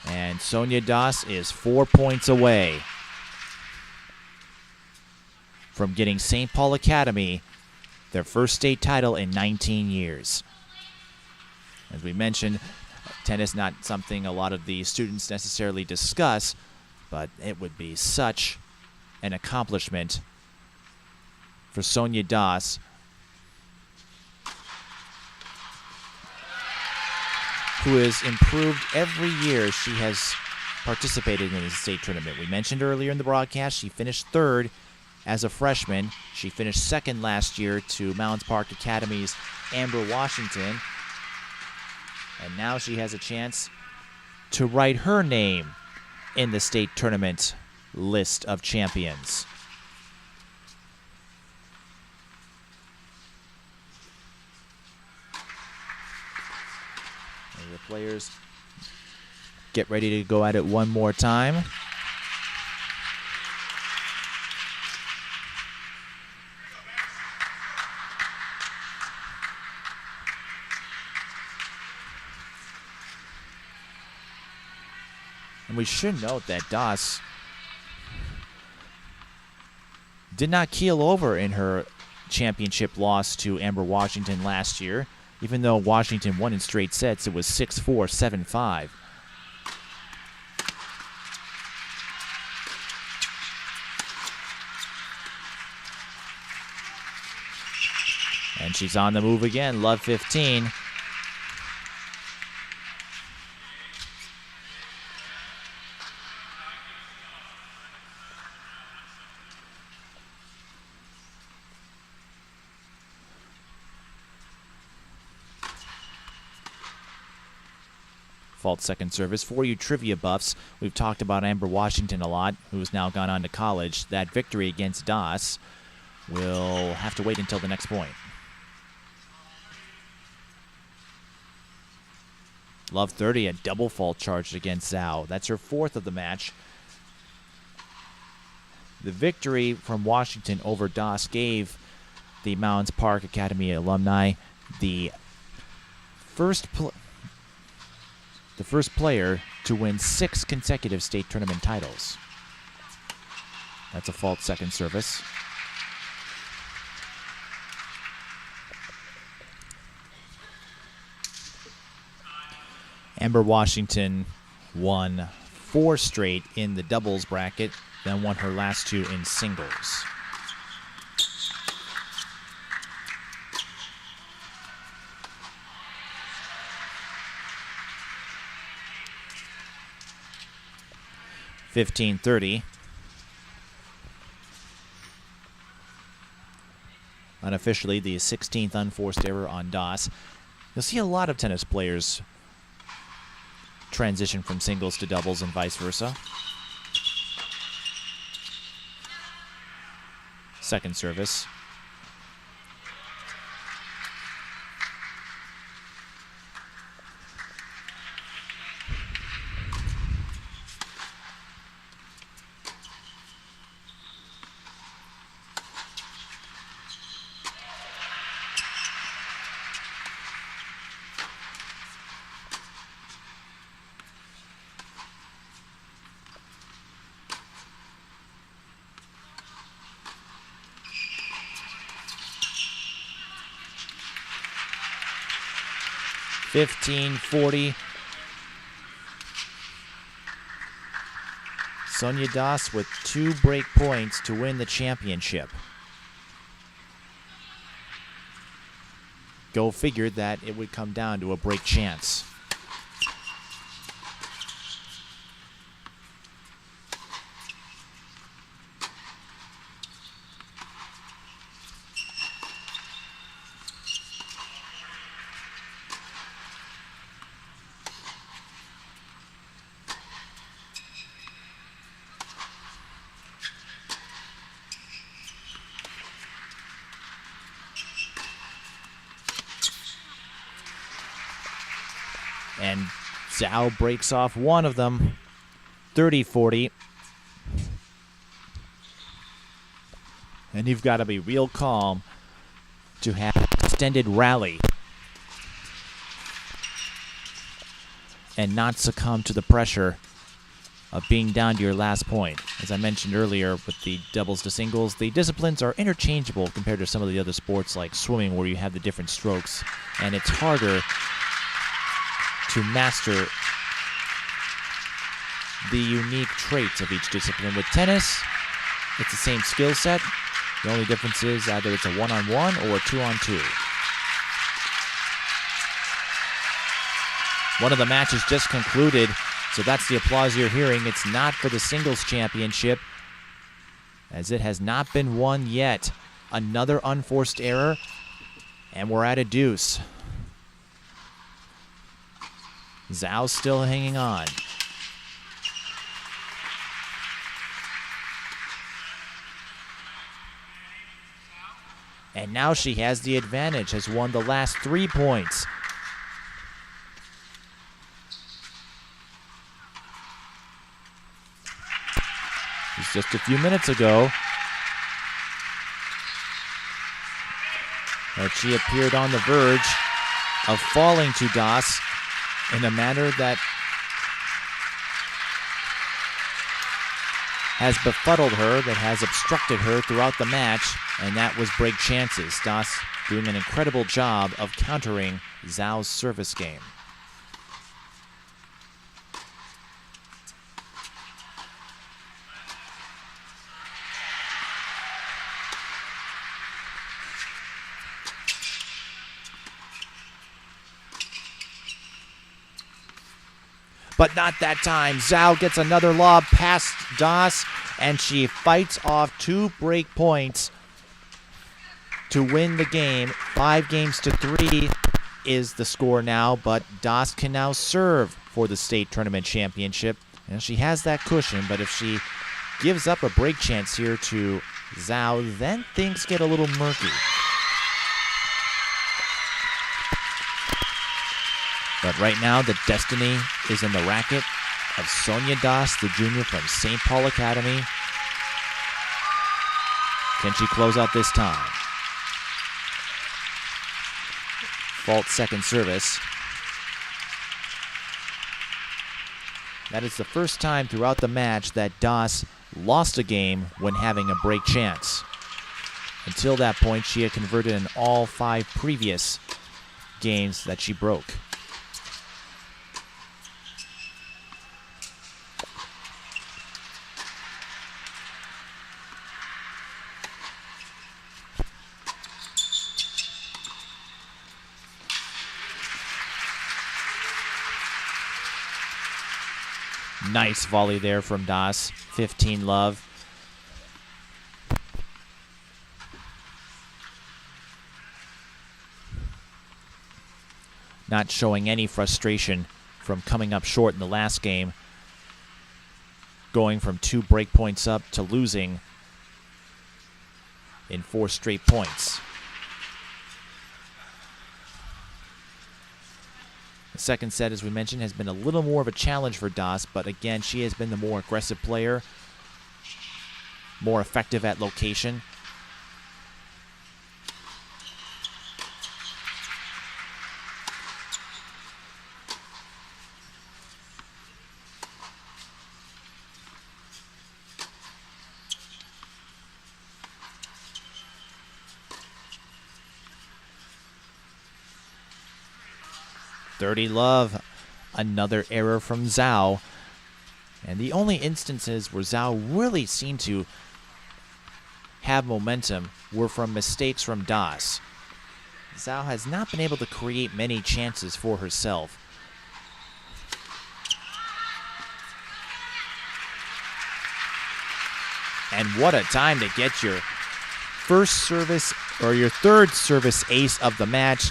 And Sonya Das is 4 points away from getting St. Paul Academy their first state title in 19 years. As we mentioned, tennis not something a lot of the students necessarily discuss, but it would be such an accomplishment for Sonya Das, who has improved every year she has participated in the state tournament. We mentioned earlier in the broadcast she finished 3rd as a freshman. She finished 2nd last year to Mounds Park Academy's Amber Washington. And now she has a chance to write her name in the state tournament list of champions. And the players get ready to go at it one more time. And we should note that Das did not keel over in her championship loss to Amber Washington last year. Even though Washington won in straight sets, it was 6-4, 7-5. And she's on the move again, love 15. Fault second service. For you trivia buffs, we've talked about Amber Washington a lot, who's now gone on to college. That victory against Das will have to wait until the next point. Love 30, a double fault charged against Zhao. That's her fourth of the match. The victory from Washington over Das gave the Mounds Park Academy alumni the first player to win 6 consecutive state tournament titles. That's a fault second service. Amber Washington won 4 straight in the doubles bracket, then won her last 2 in singles. (15-30). Unofficially, the 16th unforced error on Das. You'll see a lot of tennis players transition from singles to doubles and vice versa. Second service. (15-40). Sonya Das with 2 break points to win the championship. Go figure that it would come down to a break chance. And Zhao breaks off one of them, 30-40. And you've got to be real calm to have an extended rally and not succumb to the pressure of being down to your last point. As I mentioned earlier with the doubles to singles, the disciplines are interchangeable compared to some of the other sports like swimming where you have the different strokes, and it's harder to master the unique traits of each discipline. With tennis, it's the same skill set. The only difference is either it's a 1-on-1 or a 2-on-2. One of the matches just concluded, so that's the applause you're hearing. It's not for the singles championship, as it has not been won yet. Another unforced error, and we're at a deuce. Zhao still hanging on. And now she has the advantage, has won the last 3 points. Just a few minutes ago that she appeared on the verge of falling to Das in a manner that has befuddled her, that has obstructed her throughout the match, and that was break chances. Das doing an incredible job of countering Zhao's service game. But not that time. Zhao gets another lob past Das, and she fights off 2 break points to win the game. 5-3 is the score now, but Das can now serve for the state tournament championship. And she has that cushion, but if she gives up a break chance here to Zhao, then things get a little murky. But right now, the destiny is in the racket of Sonya Das, the junior from St. Paul Academy. Can she close out this time? Fault second service. That is the first time throughout the match that Das lost a game when having a break chance. Until that point, she had converted in all 5 previous games that she broke. Nice volley there from Das. 15 love. Not showing any frustration from coming up short in the last game. Going from 2 break points up to losing in 4 straight points. The second set, as we mentioned, has been a little more of a challenge for Das, but again, she has been the more aggressive player, more effective at location. Dirty love, another error from Zhao. And the only instances where Zhao really seemed to have momentum were from mistakes from Das. Zhao has not been able to create many chances for herself. And what a time to get your first service or your third service ace of the match.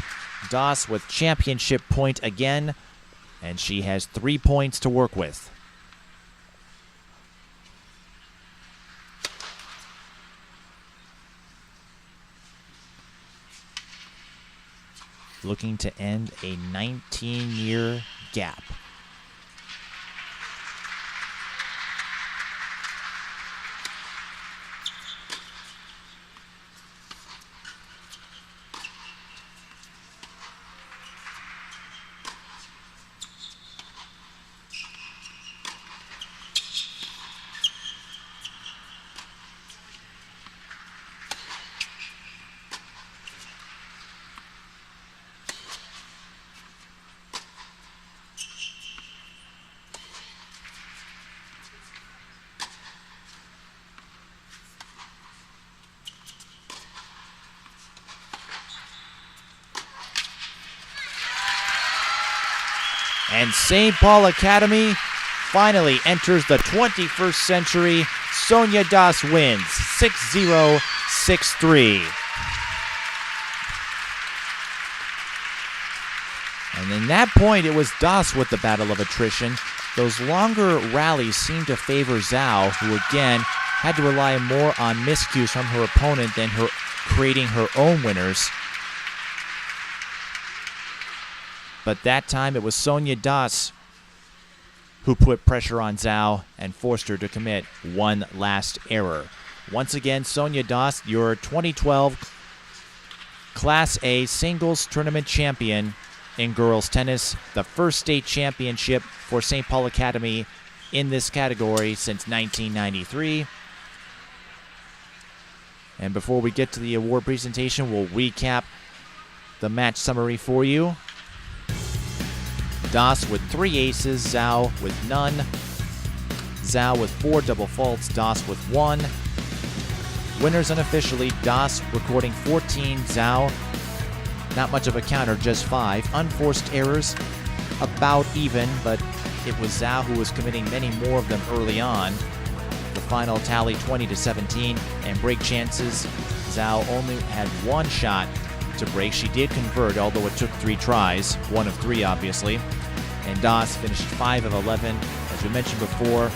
Das with championship point again, and she has 3 points to work with. Looking to end a 19-year gap. And St. Paul Academy finally enters the 21st century. Sonya Das wins 6-0, 6-3. And in that point, it was Das with the battle of attrition. Those longer rallies seemed to favor Zhao, who again had to rely more on miscues from her opponent than her creating her own winners. But that time it was Sonya Das who put pressure on Zhao and forced her to commit one last error. Once again, Sonya Das, your 2012 Class A singles tournament champion in girls tennis, the first state championship for St. Paul Academy in this category since 1993. And before we get to the award presentation, we'll recap the match summary for you. Das with 3 aces, Zhao with none. Zhao with 4 double faults, Das with 1. Winners unofficially, Das recording 14, Zhao not much of a counter, just 5. Unforced errors, about even, but it was Zhao who was committing many more of them early on. The final tally 20-17, and break chances, Zhao only had 1 shot to break. She did convert, although it took 3 tries, 1 of 3 obviously. And Das finished 5 of 11. As we mentioned before,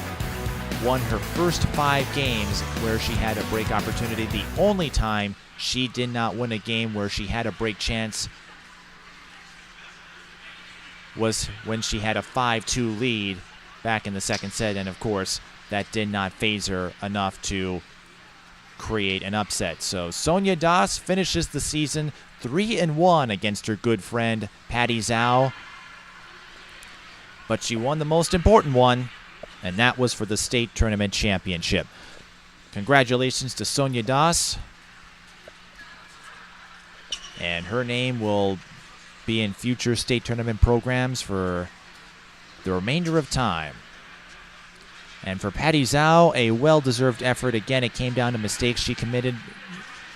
won her first 5 games where she had a break opportunity. The only time she did not win a game where she had a break chance was when she had a 5-2 lead back in the second set, and of course that did not faze her enough to create an upset. So Sonya Das finishes the season 3-1 against her good friend Patty Zhao, but she won the most important one, and that was for the state tournament championship. Congratulations to Sonya Das, and her name will be in future state tournament programs for the remainder of time. And for Patty Zhao, a well-deserved effort. Again, it came down to mistakes she committed,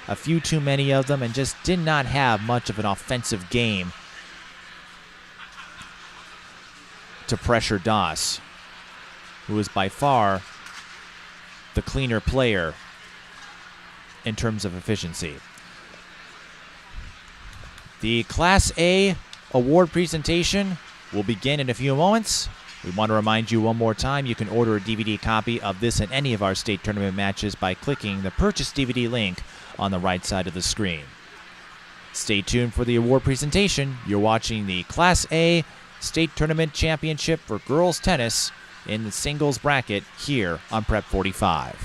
a few too many of them, and just did not have much of an offensive game to pressure Das, who is by far the cleaner player in terms of efficiency. The Class A award presentation will begin in a few moments. We want to remind you one more time, you can order a DVD copy of this and any of our state tournament matches by clicking the Purchase DVD link on the right side of the screen. Stay tuned for the award presentation. You're watching the Class A State Tournament Championship for girls tennis in the singles bracket here on Prep 45.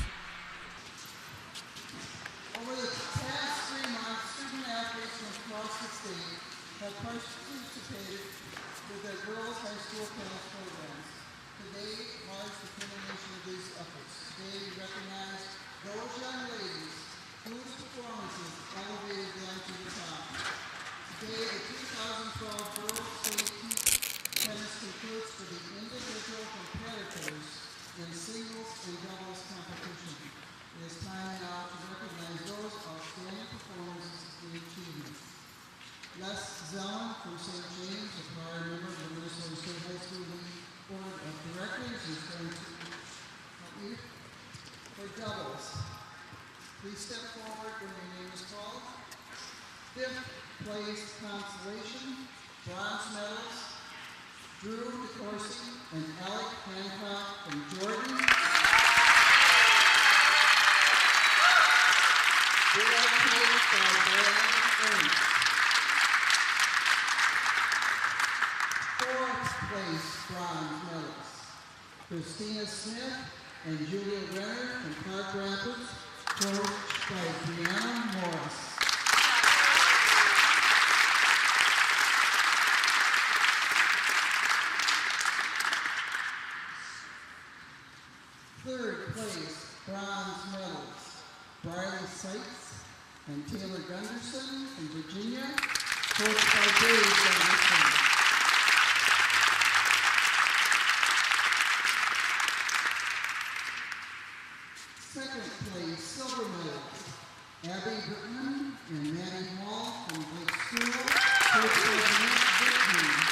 Over the past 3 months, student athletes from across the state have participated with their girls' high school tennis programs. Today marks the culmination of these efforts. Today we recognize those young ladies whose performances elevated them to the top. Today, the 2012 Girls State Tennis concludes for the individual competitors in singles and doubles competition. It is time now to recognize those outstanding performances they achieved. Les Zellen from St. James, a prior member of the Minnesota State High School League Board of Directors, is going to help you for doubles. Please step forward when your name is called. 5th place consolation, bronze medals, Drew DeCourcy and Alec Hancock from Jordan. Directed by Brad Ernst. 4th place bronze medals, Christina Smith and Julia Renner from Park Rapids, coached by Brianna Morris. Third place, bronze medals, Briley Sykes and Taylor Gunderson from Virginia, coached by Dave Gunderson. Second place, silver medals, Abby Brittman and Maddie Hall from Lake School, coached by Jeanette Brittman.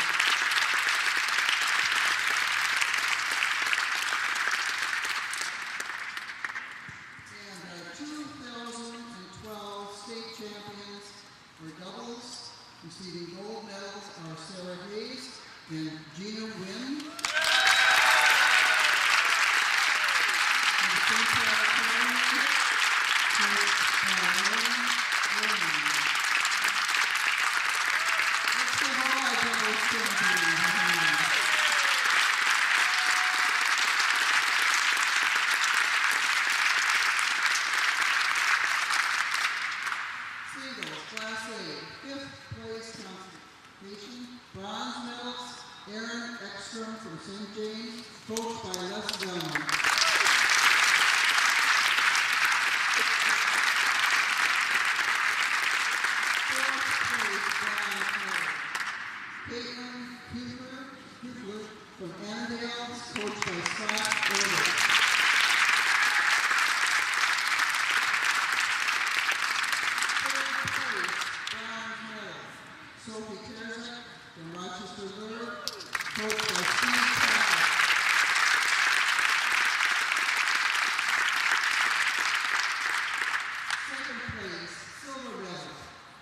Receiving gold medals are Sarah Hayes and Gina Wynn. Singles, Class A, 5th place consolation, bronze medals, Aaron Ekstrom from St. James, coached by Les Zellman. Caitlin Hubler from Annandale, coached by Scott Order. Third place, bronze medal, Sophie Terzak from Rochester Village, coached by Steve Pratt. Second place, silver medal,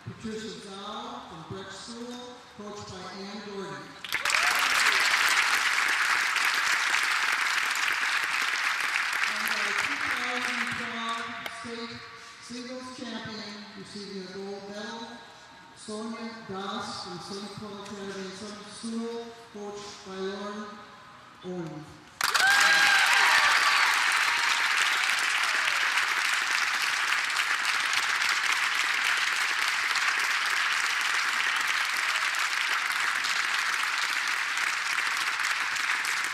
Patricia Zhao from Breck School, coached by Ann Gordon. And our 2012 state singles champion receiving a gold medal, Sonya from St. Paul Academy School, coached by Lauren Owen.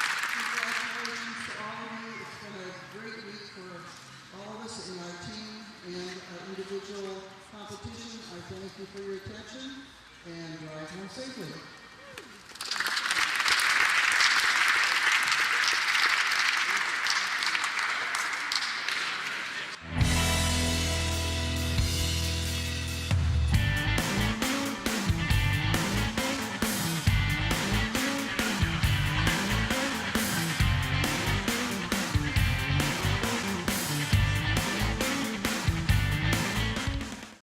Congratulations to all of you. It's been a great week for all of us in our team and our individual competition. I thank you for your attention and drive home safely.